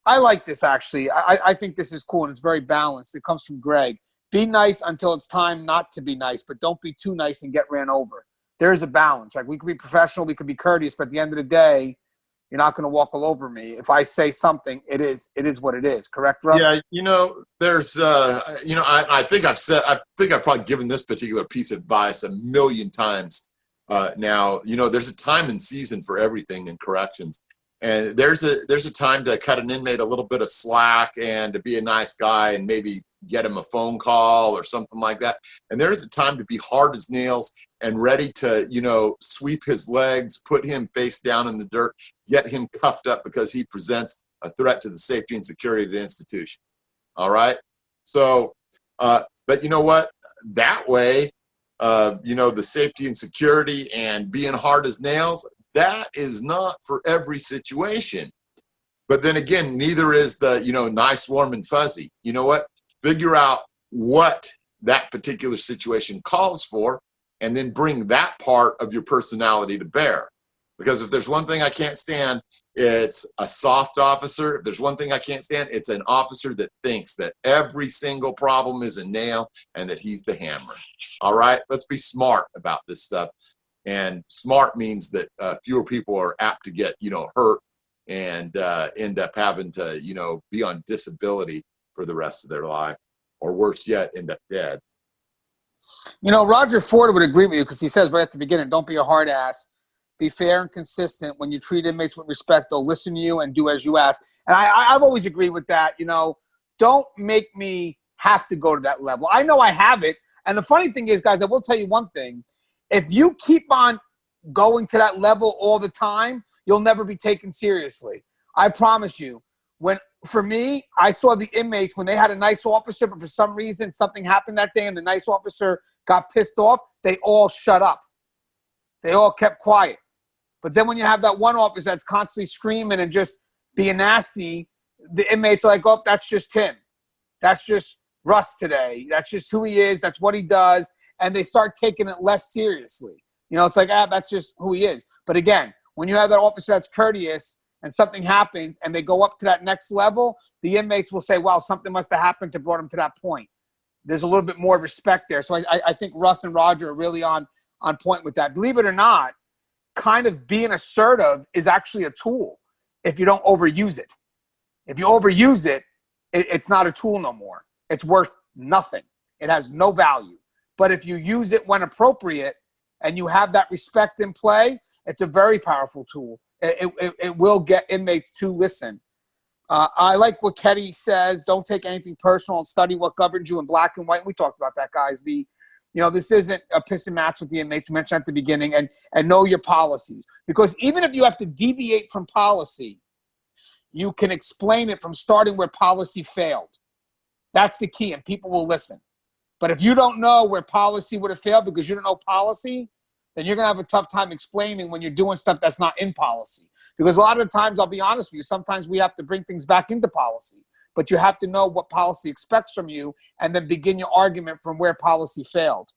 I like this actually. I think this is cool, and it's very balanced. It comes from Greg. Be nice until it's time not to be nice, but don't be too nice and get ran over. There's a balance. Like, we could be professional, we could be courteous, but at the end of the day, you're not going to walk all over me. If I say something, it is what it is. Correct, Russ? Yeah, there's, I think I've probably given this particular piece of advice a million times now. There's a time and season for everything in corrections. And there's a time to cut an inmate a little bit of slack and to be a nice guy and maybe get him a phone call or something like that. And there's a time to be hard as nails and ready to, sweep his legs, put him face down in the dirt, get him cuffed up because he presents a threat to the safety and security of the institution. All right. So, but you know what? That way, the safety and security and being hard as nails, that is not for every situation. But then again, neither is the, nice, warm, and fuzzy. You know what? Figure out what that particular situation calls for, and then bring that part of your personality to bear. Because if there's one thing I can't stand, it's a soft officer. If there's one thing I can't stand, it's an officer that thinks that every single problem is a nail and that he's the hammer. All right, let's be smart about this stuff. And smart means that fewer people are apt to get, hurt and end up having to, be on disability for the rest of their life, or worse yet, end up dead. Roger Ford would agree with you because he says right at the beginning, don't be a hard ass. Be fair and consistent. When you treat inmates with respect, they'll listen to you and do as you ask. And I've always agreed with that. Don't make me have to go to that level. I know I have it. And the funny thing is, guys, I will tell you one thing. If you keep on going to that level all the time, you'll never be taken seriously. I promise you. For me, I saw the inmates when they had a nice officer, but for some reason something happened that day and the nice officer got pissed off, they all shut up. They all kept quiet. But then when you have that one officer that's constantly screaming and just being nasty, the inmates are like, oh, that's just him. That's just Russ today. That's just who he is. That's what he does. And they start taking it less seriously. It's like, that's just who he is. But again, when you have that officer that's courteous and something happens and they go up to that next level, the inmates will say, well, something must have happened to brought him to that point. There's a little bit more respect there. So I think Russ and Roger are really on point with that. Believe it or not, kind of being assertive is actually a tool if you don't overuse it. If you overuse it, it's not a tool no more. It's worth nothing. It has no value. But if you use it when appropriate and you have that respect in play, it's a very powerful tool. It will get inmates to listen. I like what Ketty says. Don't take anything personal and study what governs you in black and white. We talked about that, guys. This isn't a piss and match with the inmates. You mentioned at the beginning, and know your policies. Because even if you have to deviate from policy, you can explain it from starting where policy failed. That's the key, and people will listen. But if you don't know where policy would have failed because you don't know policy, then you're going to have a tough time explaining when you're doing stuff that's not in policy. Because a lot of the times, I'll be honest with you, sometimes we have to bring things back into policy. But you have to know what policy expects from you and then begin your argument from where policy failed.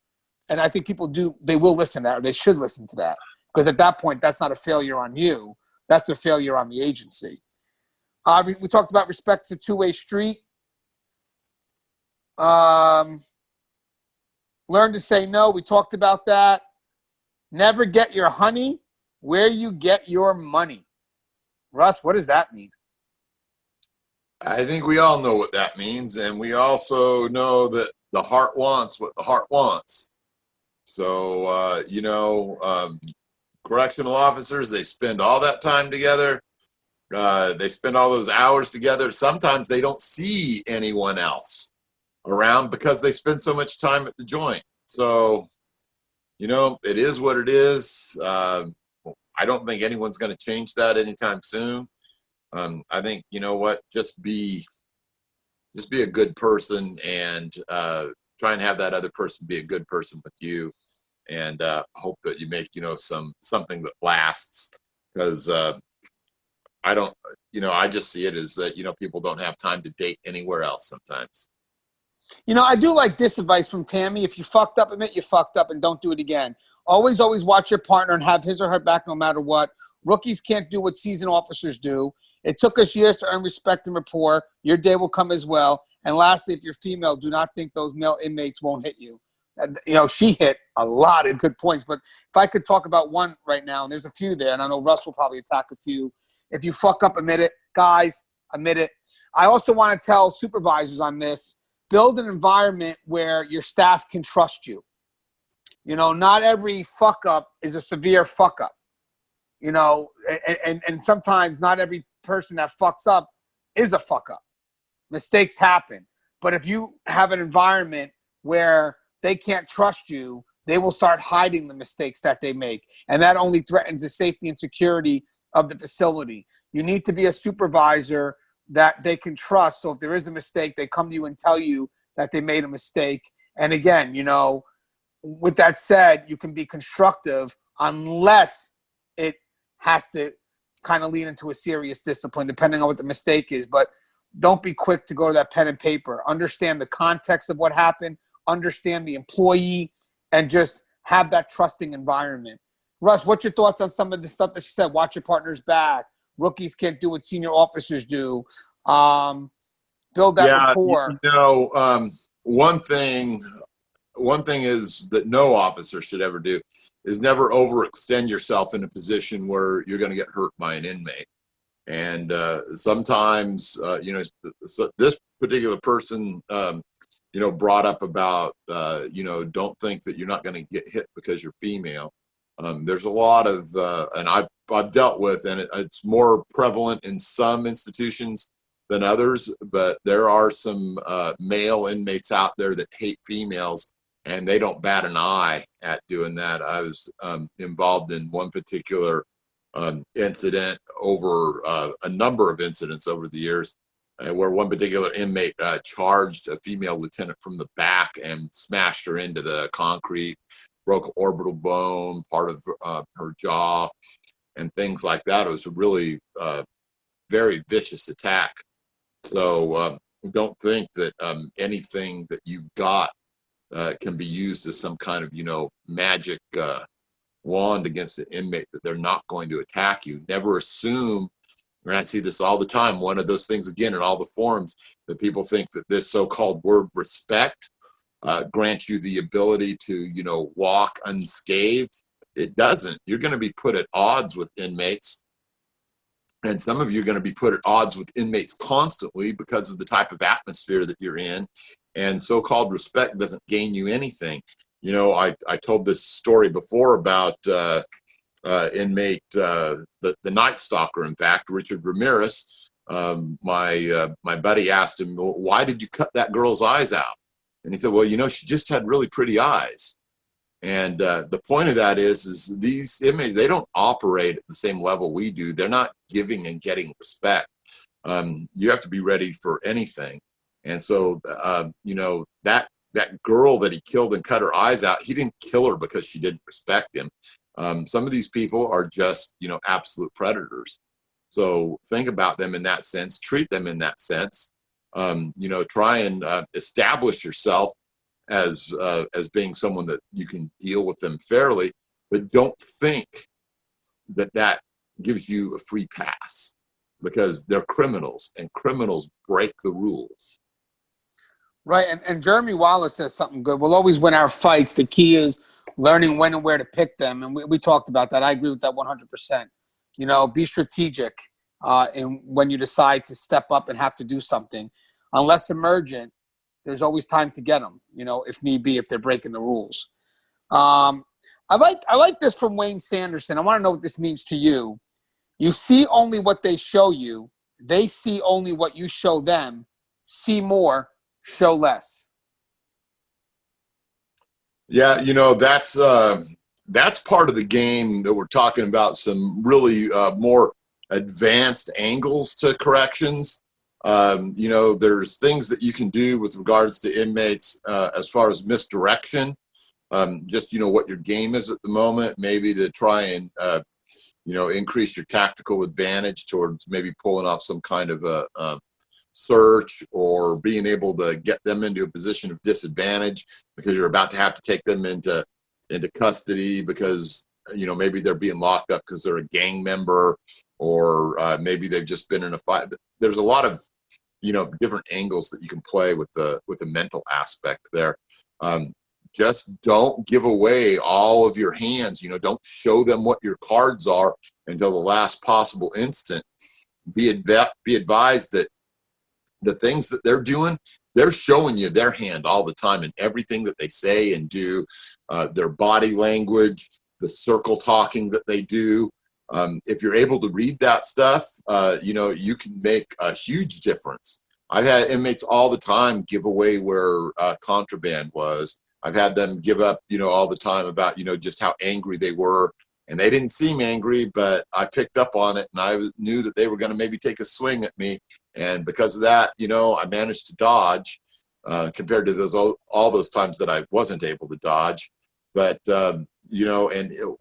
And I think people they will listen to that, or they should listen to that. Because at that point, that's not a failure on you. That's a failure on the agency. We talked about respect's a two-way street. Learn to say no. We talked about that. Never get your honey where you get your money. Russ, what does that mean? I think we all know what that means. And we also know that the heart wants what the heart wants. So, correctional officers, they spend all that time together. They spend all those hours together. Sometimes they don't see anyone else around because they spend so much time at the joint. So, it is what it is. I don't think anyone's going to change that anytime soon. I think, just be a good person and try and have that other person be a good person with you, and hope that you make, something that lasts, because I just see it as that, people don't have time to date anywhere else sometimes. I do like this advice from Tammy. If you fucked up, admit you fucked up and don't do it again. Always watch your partner and have his or her back no matter what. Rookies can't do what seasoned officers do. It took us years to earn respect and rapport. Your day will come as well. And lastly, if you're female, do not think those male inmates won't hit you. She hit a lot of good points. But if I could talk about one right now, and there's a few there, and I know Russ will probably attack a few. If you fuck up, admit it. Guys, admit it. I also want to tell supervisors on this, build an environment where your staff can trust you. Not every fuck up is a severe fuck up. you know, and sometimes not every person that fucks up is a fuck up. Mistakes happen. But if you have an environment where they can't trust you, they will start hiding the mistakes that they make. And that only threatens the safety and security of the facility. You need to be a supervisor that they can trust. So if there is a mistake, they come to you and tell you that they made a mistake. And again, you know, with that said, you can be constructive unless it has to kind of lead into a serious discipline, depending on what the mistake is. But don't be quick to go to that pen and paper. Understand the context of what happened, understand the employee, and just have that trusting environment. Russ, what's your thoughts on some of the stuff that she said? Watch your partner's back. Rookies can't do what senior officers do. Build that rapport. You know, one thing is that no officer should ever do is never overextend yourself in a position where you're going to get hurt by an inmate. And sometimes, you know, this particular person, you know, brought up about, you know, don't think that you're not going to get hit because you're female. There's a lot of, and I've dealt with, and it's more prevalent in some institutions than others, but there are some male inmates out there that hate females, and they don't bat an eye at doing that. I was involved in one particular incident over a number of incidents over the years, where one particular inmate charged a female lieutenant from the back and smashed her into the concrete, broke orbital bone, part of her jaw, and things like that. It was a really very vicious attack. So don't think that anything that you've got can be used as some kind of, you know, magic wand against an inmate, that they're not going to attack you. Never assume, and I see this all the time, one of those things, again, in all the forums, that people think that this so-called word respect grants you the ability to, you know, walk unscathed. It doesn't. You're going to be put at odds with inmates. And some of you are going to be put at odds with inmates constantly because of the type of atmosphere that you're in. And so-called respect doesn't gain you anything. You know, I told this story before about inmate, the Night Stalker, in fact, Richard Ramirez. My buddy asked him, well, why did you cut that girl's eyes out? And he said, well, you know, she just had really pretty eyes. And the point of that is these inmates, they don't operate at the same level we do. They're not giving and getting respect. You have to be ready for anything. And so, you know, that girl that he killed and cut her eyes out, he didn't kill her because she didn't respect him. Some of these people are just, you know, absolute predators. So think about them in that sense, treat them in that sense. You know, try and establish yourself as being someone that you can deal with them fairly, but don't think that that gives you a free pass, because they're criminals and criminals break the rules. Right, and Jeremy Wallace says something good. We'll always win our fights. The key is learning when and where to pick them, and we talked about that. I agree with that 100%. You know, be strategic in when you decide to step up and have to do something. Unless emergent, there's always time to get them, you know, if need be, if they're breaking the rules. I like this from Wayne Sanderson. I want to know what this means to you. You see only what they show you. They see only what you show them. See more, show less. Yeah, you know, that's part of the game that we're talking about, some really more advanced angles to corrections. You know, there's things that you can do with regards to inmates as far as misdirection. Just, you know, what your game is at the moment, maybe to try and, you know, increase your tactical advantage towards maybe pulling off some kind of a search, or being able to get them into a position of disadvantage because you're about to have to take them into custody because, you know, maybe they're being locked up because they're a gang member, or maybe they've just been in a fight. There's a lot of, you know, different angles that you can play with the mental aspect there. Just don't give away all of your hands. You know, don't show them what your cards are until the last possible instant. Be advised that the things that they're doing, they're showing you their hand all the time, and everything that they say and do, their body language, the circle talking that they do, If you're able to read that stuff, you can make a huge difference. I've had inmates all the time give away where contraband was. I've had them give up, all the time about, just how angry they were. And they didn't seem angry, but I picked up on it, and I knew that they were going to maybe take a swing at me. And because of that, I managed to dodge compared to all those times that I wasn't able to dodge. But, and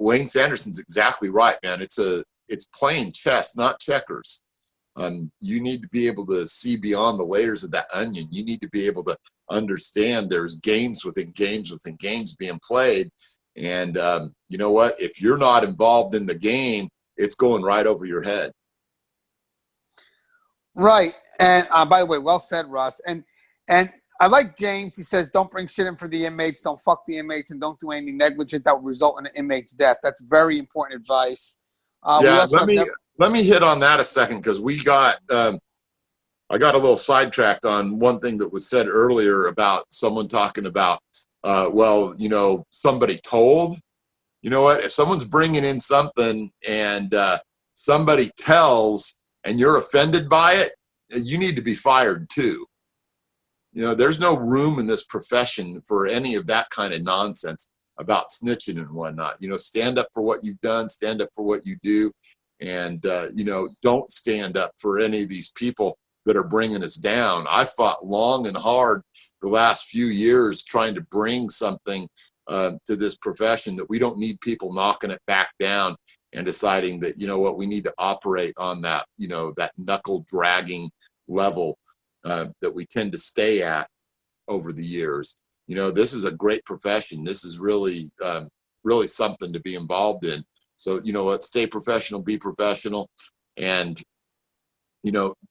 Wayne Sanderson's exactly right, man. It's playing chess, not checkers. You need to be able to see beyond the layers of that onion. You need to be able to understand there's games within games within games being played. And you know what? If you're not involved in the game, it's going right over your head. Right. And by the way, well said, Russ. And I like James. He says, don't bring shit in for the inmates. Don't fuck the inmates, and don't do anything negligent that will result in an inmate's death. That's very important advice. Let me hit on that a second, because I got a little sidetracked on one thing that was said earlier about someone talking about, somebody told. You know what? If someone's bringing in something and somebody tells and you're offended by it, you need to be fired too. There's no room in this profession for any of that kind of nonsense about snitching and whatnot. Stand up for what you've done, stand up for what you do, and, don't stand up for any of these people that are bringing us down. I fought long and hard the last few years trying to bring something to this profession, that we don't need people knocking it back down and deciding that, we need to operate on that, that knuckle dragging level that we tend to stay at over the years. This is a great profession. This is really, really something to be involved in. So, let's stay professional, be professional, and,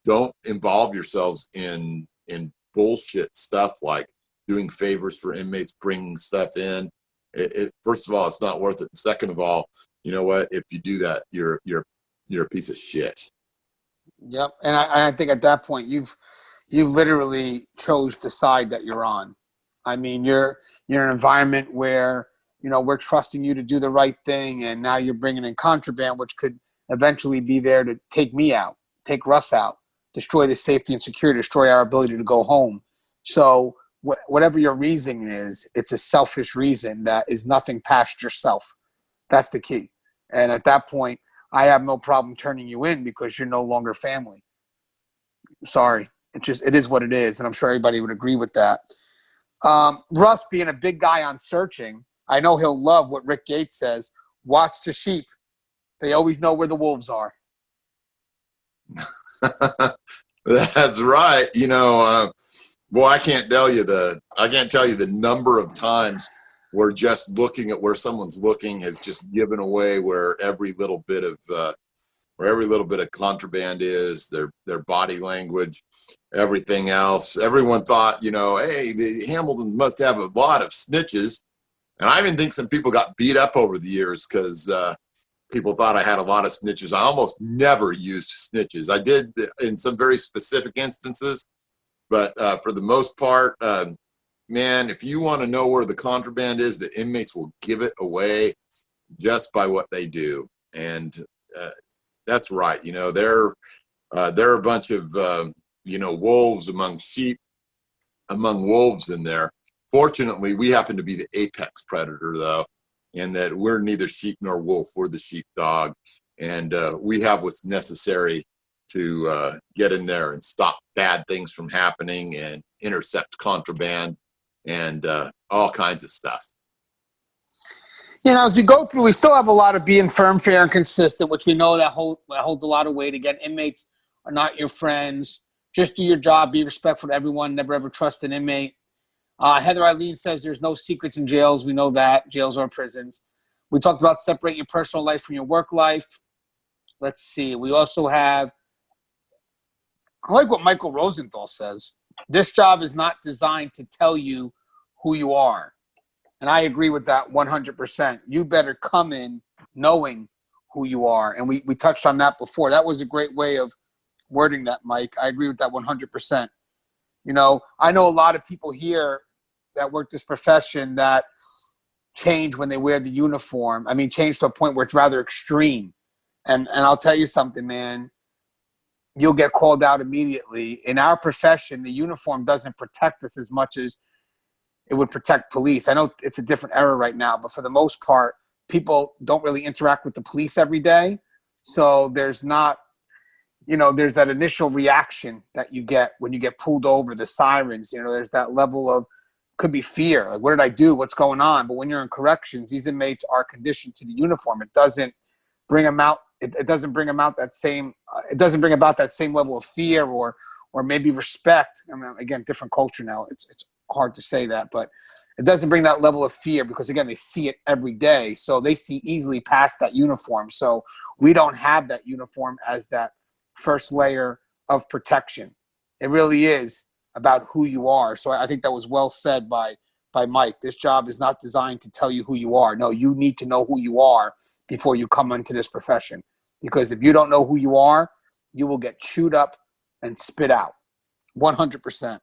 don't involve yourselves in bullshit stuff like doing favors for inmates, bringing stuff in. First of all, it's not worth it. Second of all, you know what? If you do that, you're a piece of shit. Yep. And I think at that point, you've literally chose the side that you're on. I mean, you're in an environment where, we're trusting you to do the right thing, and now you're bringing in contraband, which could eventually be there to take me out, take Russ out, destroy the safety and security, destroy our ability to go home. So whatever your reasoning is, it's a selfish reason that is nothing past yourself. That's the key. And at that point, I have no problem turning you in, because you're no longer family. Sorry. It is what it is. And I'm sure everybody would agree with that. Russ, being a big guy on searching, I know he'll love what Rick Gates says. Watch the sheep. They always know where the wolves are. That's right. Boy, I can't tell you the number of times where just looking at where someone's looking has just given away where every little bit of contraband is, their body language, everything else. Everyone thought, hey, the Hamilton must have a lot of snitches. And I even think some people got beat up over the years because people thought I had a lot of snitches. I almost never used snitches. I did in some very specific instances, but for the most part, man, if you want to know where the contraband is, the inmates will give it away just by what they do. And that's right. They're a bunch of, wolves among sheep, among wolves in there. Fortunately, we happen to be the apex predator, though, in that we're neither sheep nor wolf. We're the sheepdog. And we have what's necessary to get in there and stop bad things from happening and intercept contraband and all kinds of stuff. As we go through, we still have a lot of being firm, fair, and consistent, which we know that holds a lot of weight. Again, inmates are not your friends. Just do your job. Be respectful to everyone. Never, ever trust an inmate. Heather Eileen says there's no secrets in jails. We know that. Jails are prisons. We talked about separate your personal life from your work life. Let's see. We also have, I like what Michael Rosenthal says. This job is not designed to tell you who you are. And I agree with that 100%. You better come in knowing who you are. And we touched on that before. That was a great way of wording that, Mike. I agree with that 100%. I know a lot of people here that work this profession that change when they wear the uniform. I mean, change to a point where it's rather extreme. And I'll tell you something, man. You'll get called out immediately. In our profession, the uniform doesn't protect us as much as it would protect police. I know it's a different era right now, but for the most part, people don't really interact with the police every day. So there's not, there's that initial reaction that you get when you get pulled over, the sirens, there's that level of, could be fear. Like, what did I do? What's going on? But when you're in corrections, these inmates are conditioned to the uniform. It doesn't bring them out. It doesn't bring them out that same, it doesn't bring about that same level of fear or maybe respect. I mean, again, different culture now. It's hard to say that, but it doesn't bring that level of fear because, again, they see it every day. So they see easily past that uniform. So we don't have that uniform as that first layer of protection. It really is about who you are. So I think that was well said by Mike. This job is not designed to tell you who you are. No, you need to know who you are before you come into this profession. Because if you don't know who you are, you will get chewed up and spit out. 100%.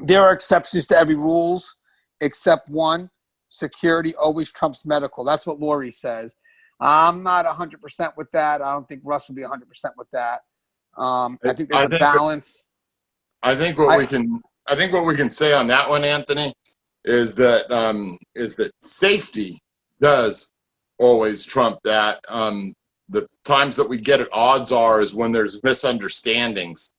There are exceptions to every rules, except one: security always trumps medical. That's what Lori says. I'm not 100% with that. I don't think Russ would be 100% with that. I think there's a balance. I think what we can say on that one, Anthony, is that safety does always trump that. The times that we get at odds are is when there's misunderstandings.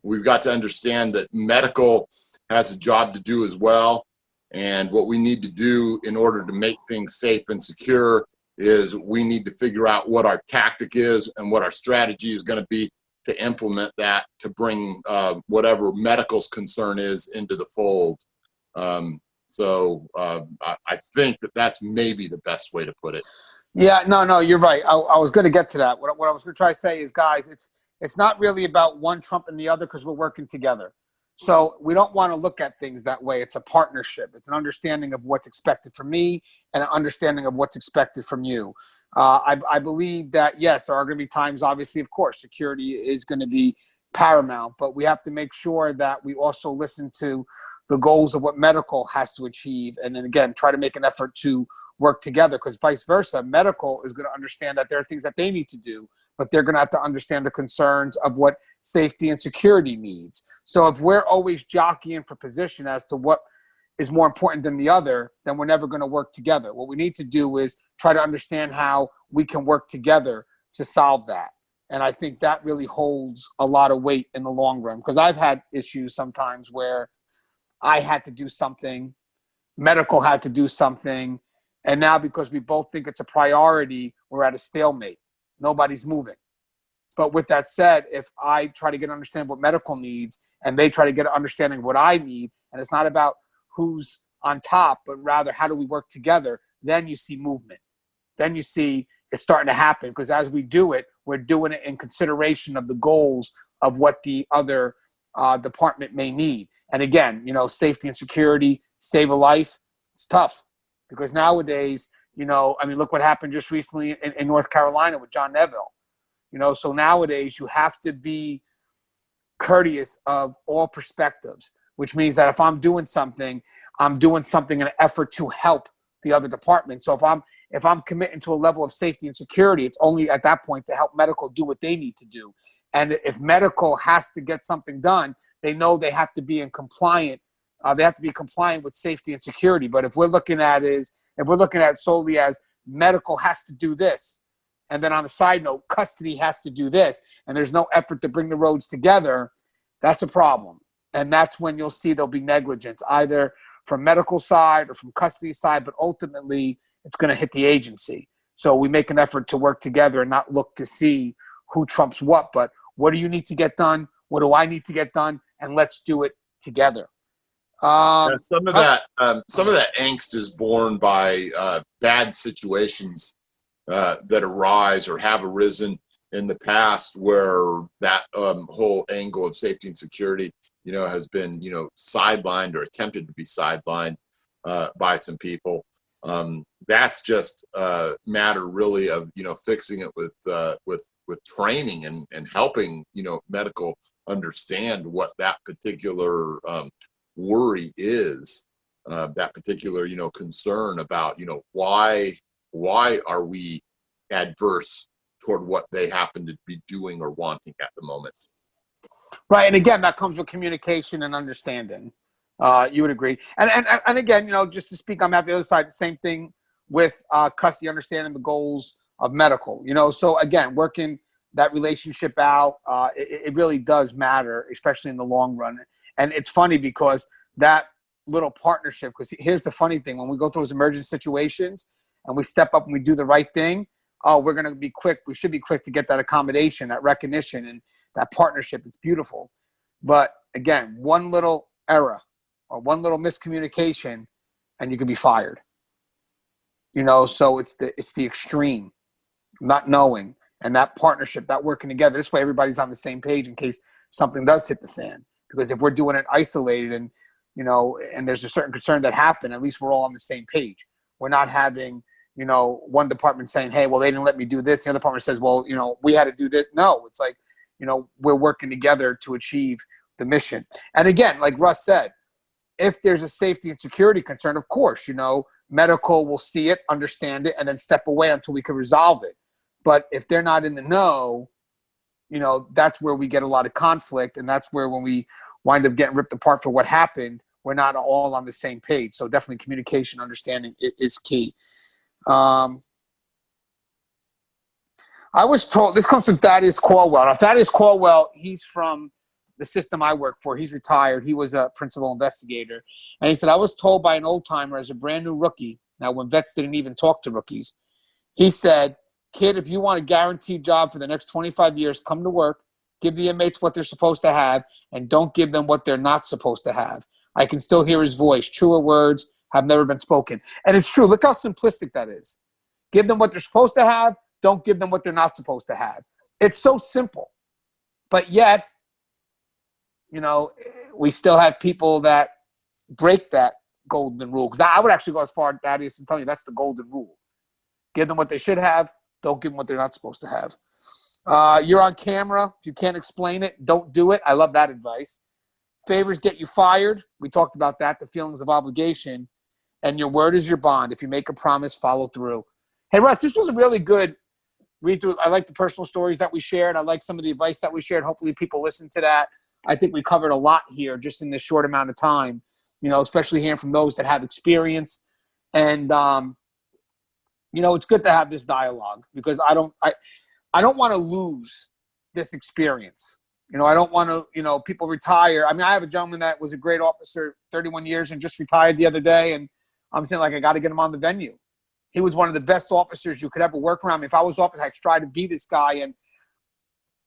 We've got to understand that medical has a job to do as well. And what we need to do in order to make things safe and secure is we need to figure out what our tactic is and what our strategy is going to be to implement that, to bring whatever medical's concern is into the fold. So I think that's maybe the best way to put it. Yeah, no, you're right. I was going to get to that. What I was going to try to say is, guys, it's not really about one trumping the other because we're working together. So we don't want to look at things that way. It's a partnership. It's an understanding of what's expected from me and an understanding of what's expected from you. I believe that, yes, there are going to be times, obviously, of course, security is going to be paramount, but we have to make sure that we also listen to the goals of what medical has to achieve. And then, again, try to make an effort to work together, because vice versa, medical is going to understand that there are things that they need to do, but they're going to have to understand the concerns of what safety and security needs. So if we're always jockeying for position as to what is more important than the other, then we're never going to work together. What we need to do is try to understand how we can work together to solve that. And I think that really holds a lot of weight in the long run, because I've had issues sometimes where I had to do something, medical had to do something, and now because we both think it's a priority, we're at a stalemate. Nobody's moving. But with that said, if I try to get an understanding of what medical needs and they try to get an understanding of what I need, and it's not about who's on top, but rather how do we work together, then you see movement. Then you see it's starting to happen, because as we do it, we're doing it in consideration of the goals of what the other department may need. And again, safety and security, save a life, it's tough. Because nowadays, look what happened just recently in North Carolina with John Neville. So nowadays you have to be courteous of all perspectives, which means that if I'm doing something in an effort to help the other department. So if I'm committing to a level of safety and security, it's only at that point to help medical do what they need to do. And if medical has to get something done, they know they have to be compliant with safety and security. But if we're looking at it solely as medical has to do this, and then on the side note, custody has to do this, and there's no effort to bring the roads together, that's a problem. And that's when you'll see there'll be negligence, either from medical side or from custody side, but ultimately it's going to hit the agency. So we make an effort to work together and not look to see who trumps what, but what do you need to get done? What do I need to get done? And let's do it together. Some of that angst is born by bad situations that arise or have arisen in the past, where that whole angle of safety and security, has been, sidelined or attempted to be sidelined by some people. That's just a matter really of, fixing it with training and helping, medical understand what that particular worry is, that particular, concern about, why are we adverse toward what they happen to be doing or wanting at the moment. Right, and again, that comes with communication and understanding. You would agree, and again, just to speak on that, the other side, the same thing with custody, understanding the goals of medical. So again, working that relationship out, it really does matter, especially in the long run. And it's funny because that little partnership, because here's the funny thing, when we go through those emergent situations and we step up and we do the right thing, we're going to be quick. We should be quick to get that accommodation, that recognition, and that partnership. It's beautiful. But again, one little error or one little miscommunication and you can be fired. So it's the extreme, not knowing, and that partnership, that working together. This way everybody's on the same page in case something does hit the fan. Because if we're doing it isolated and, and there's a certain concern that happened, at least we're all on the same page. We're not having, one department saying, hey, well, they didn't let me do this. The other department says, well, we had to do this. No, it's like, we're working together to achieve the mission. And again, like Russ said, if there's a safety and security concern, of course, medical will see it, understand it, and then step away until we can resolve it. But if they're not in the know, that's where we get a lot of conflict. And that's where when we wind up getting ripped apart for what happened, we're not all on the same page. So definitely communication, understanding is key. I was told, this comes from Thaddeus Caldwell. Now, Thaddeus Caldwell, he's from the system I work for. He's retired. He was a principal investigator. And he said, I was told by an old timer as a brand new rookie, now when vets didn't even talk to rookies, he said, kid, if you want a guaranteed job for the next 25 years, come to work, give the inmates what they're supposed to have, and don't give them what they're not supposed to have. I can still hear his voice. Truer words have never been spoken. And it's true. Look how simplistic that is. Give them what they're supposed to have. Don't give them what they're not supposed to have. It's so simple. But yet, we still have people that break that golden rule. Because I would actually go as far as that is and tell you that's the golden rule. Give them what they should have. Don't give them what they're not supposed to have. You're on camera. If you can't explain it, don't do it. I love that advice. Favors get you fired. We talked about that, the feelings of obligation. And your word is your bond. If you make a promise, follow through. Hey, Russ, this was a really good read through. I like the personal stories that we shared. I like some of the advice that we shared. Hopefully people listen to that. I think we covered a lot here just in this short amount of time, especially hearing from those that have experience. And, it's good to have this dialogue because I don't want to lose this experience. I don't want to, people retire. I mean, I have a gentleman that was a great officer, 31 years and just retired the other day. And I'm saying I got to get him on the venue. He was one of the best officers you could ever work around. If I was officer, I'd try to be this guy. And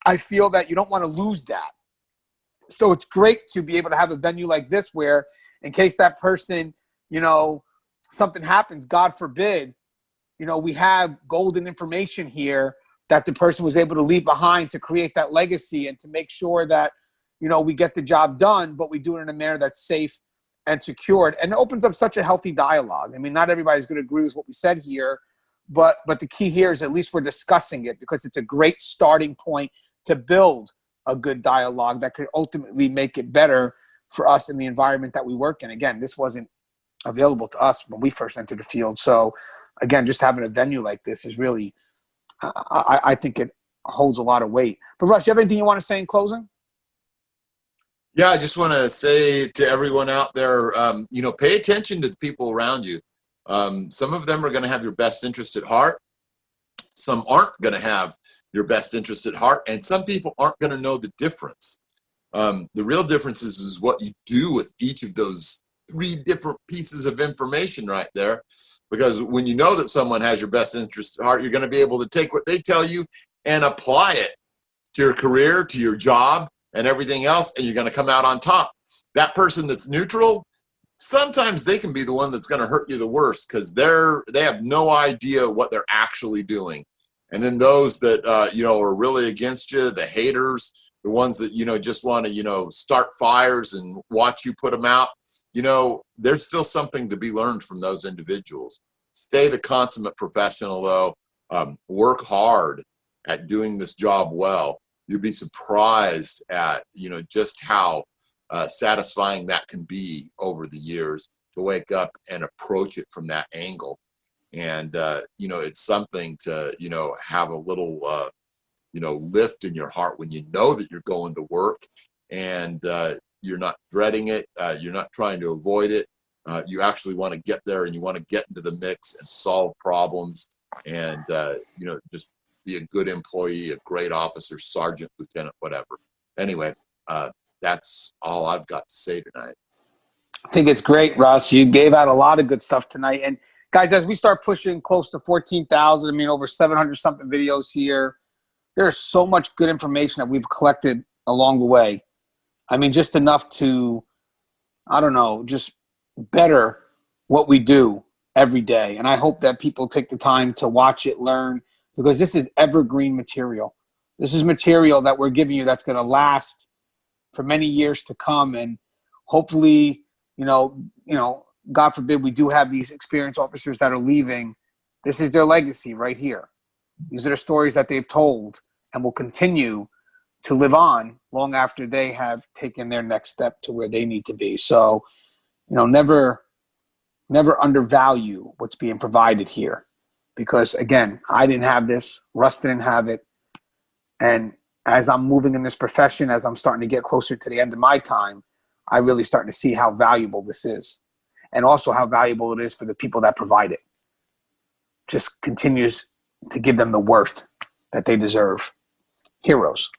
I feel that you don't want to lose that. So it's great to be able to have a venue like this where in case that person, something happens, God forbid, we have golden information here that the person was able to leave behind to create that legacy and to make sure that, we get the job done, but we do it in a manner that's safe and secured. And it opens up such a healthy dialogue. I mean, not everybody's going to agree with what we said here, but the key here is at least we're discussing it because it's a great starting point to build a good dialogue that could ultimately make it better for us in the environment that we work in. Again, this wasn't available to us when we first entered the field. So again, just having a venue like this is really, I think it holds a lot of weight. But Russ, you have anything you want to say in closing? Yeah, I just want to say to everyone out there, pay attention to the people around you. Some of them are going to have your best interest at heart. Some aren't going to have your best interest at heart. And some people aren't going to know the difference. The real difference is what you do with each of those 3 different pieces of information right there. Because when you know that someone has your best interest at heart, you're going to be able to take what they tell you and apply it to your career, to your job, and everything else, and you're going to come out on top. That person that's neutral, sometimes they can be the one that's going to hurt you the worst because they have no idea what they're actually doing. And then those that, are really against you, the haters, the ones that, just want to, start fires and watch you put them out, there's still something to be learned from those individuals. Stay the consummate professional, though. Work hard at doing this job well. You'd be surprised at, just how satisfying that can be over the years to wake up and approach it from that angle. And, you know, it's something to, you know, have a little, you know, lift in your heart when you know that you're going to work and you're not dreading it. You're not trying to avoid it. You actually want to get there and you want to get into the mix and solve problems and, you know, just be a good employee, a great officer, sergeant, lieutenant, whatever. Anyway, that's all I've got to say tonight. I think it's great, Russ. You gave out a lot of good stuff tonight. And guys, as we start pushing close to 14,000, I mean, over 700 something videos here, there's so much good information that we've collected along the way. I mean, just enough to, I don't know, just better what we do every day. And I hope that people take the time to watch it, learn, because this is evergreen material. This is material that we're giving you that's going to last for many years to come. And hopefully, you know, God forbid we do have these experienced officers that are leaving. This is their legacy right here. These are the stories that they've told and will continue to live on long after they have taken their next step to where they need to be. So, you know, never undervalue what's being provided here. Because, again, I didn't have this. Russ didn't have it. And as I'm moving in this profession, as I'm starting to get closer to the end of my time, I really starting to see how valuable this is. And also how valuable it is for the people that provide it. Just continues to give them the worth that they deserve. Heroes.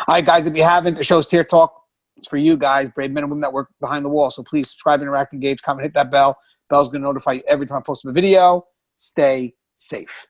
All right, guys, if you haven't, the show's Tier Talk. It's for you guys, brave men and women that work behind the wall. So please subscribe, interact, engage, comment, hit that bell. Bell's going to notify you every time I post a video. Stay safe.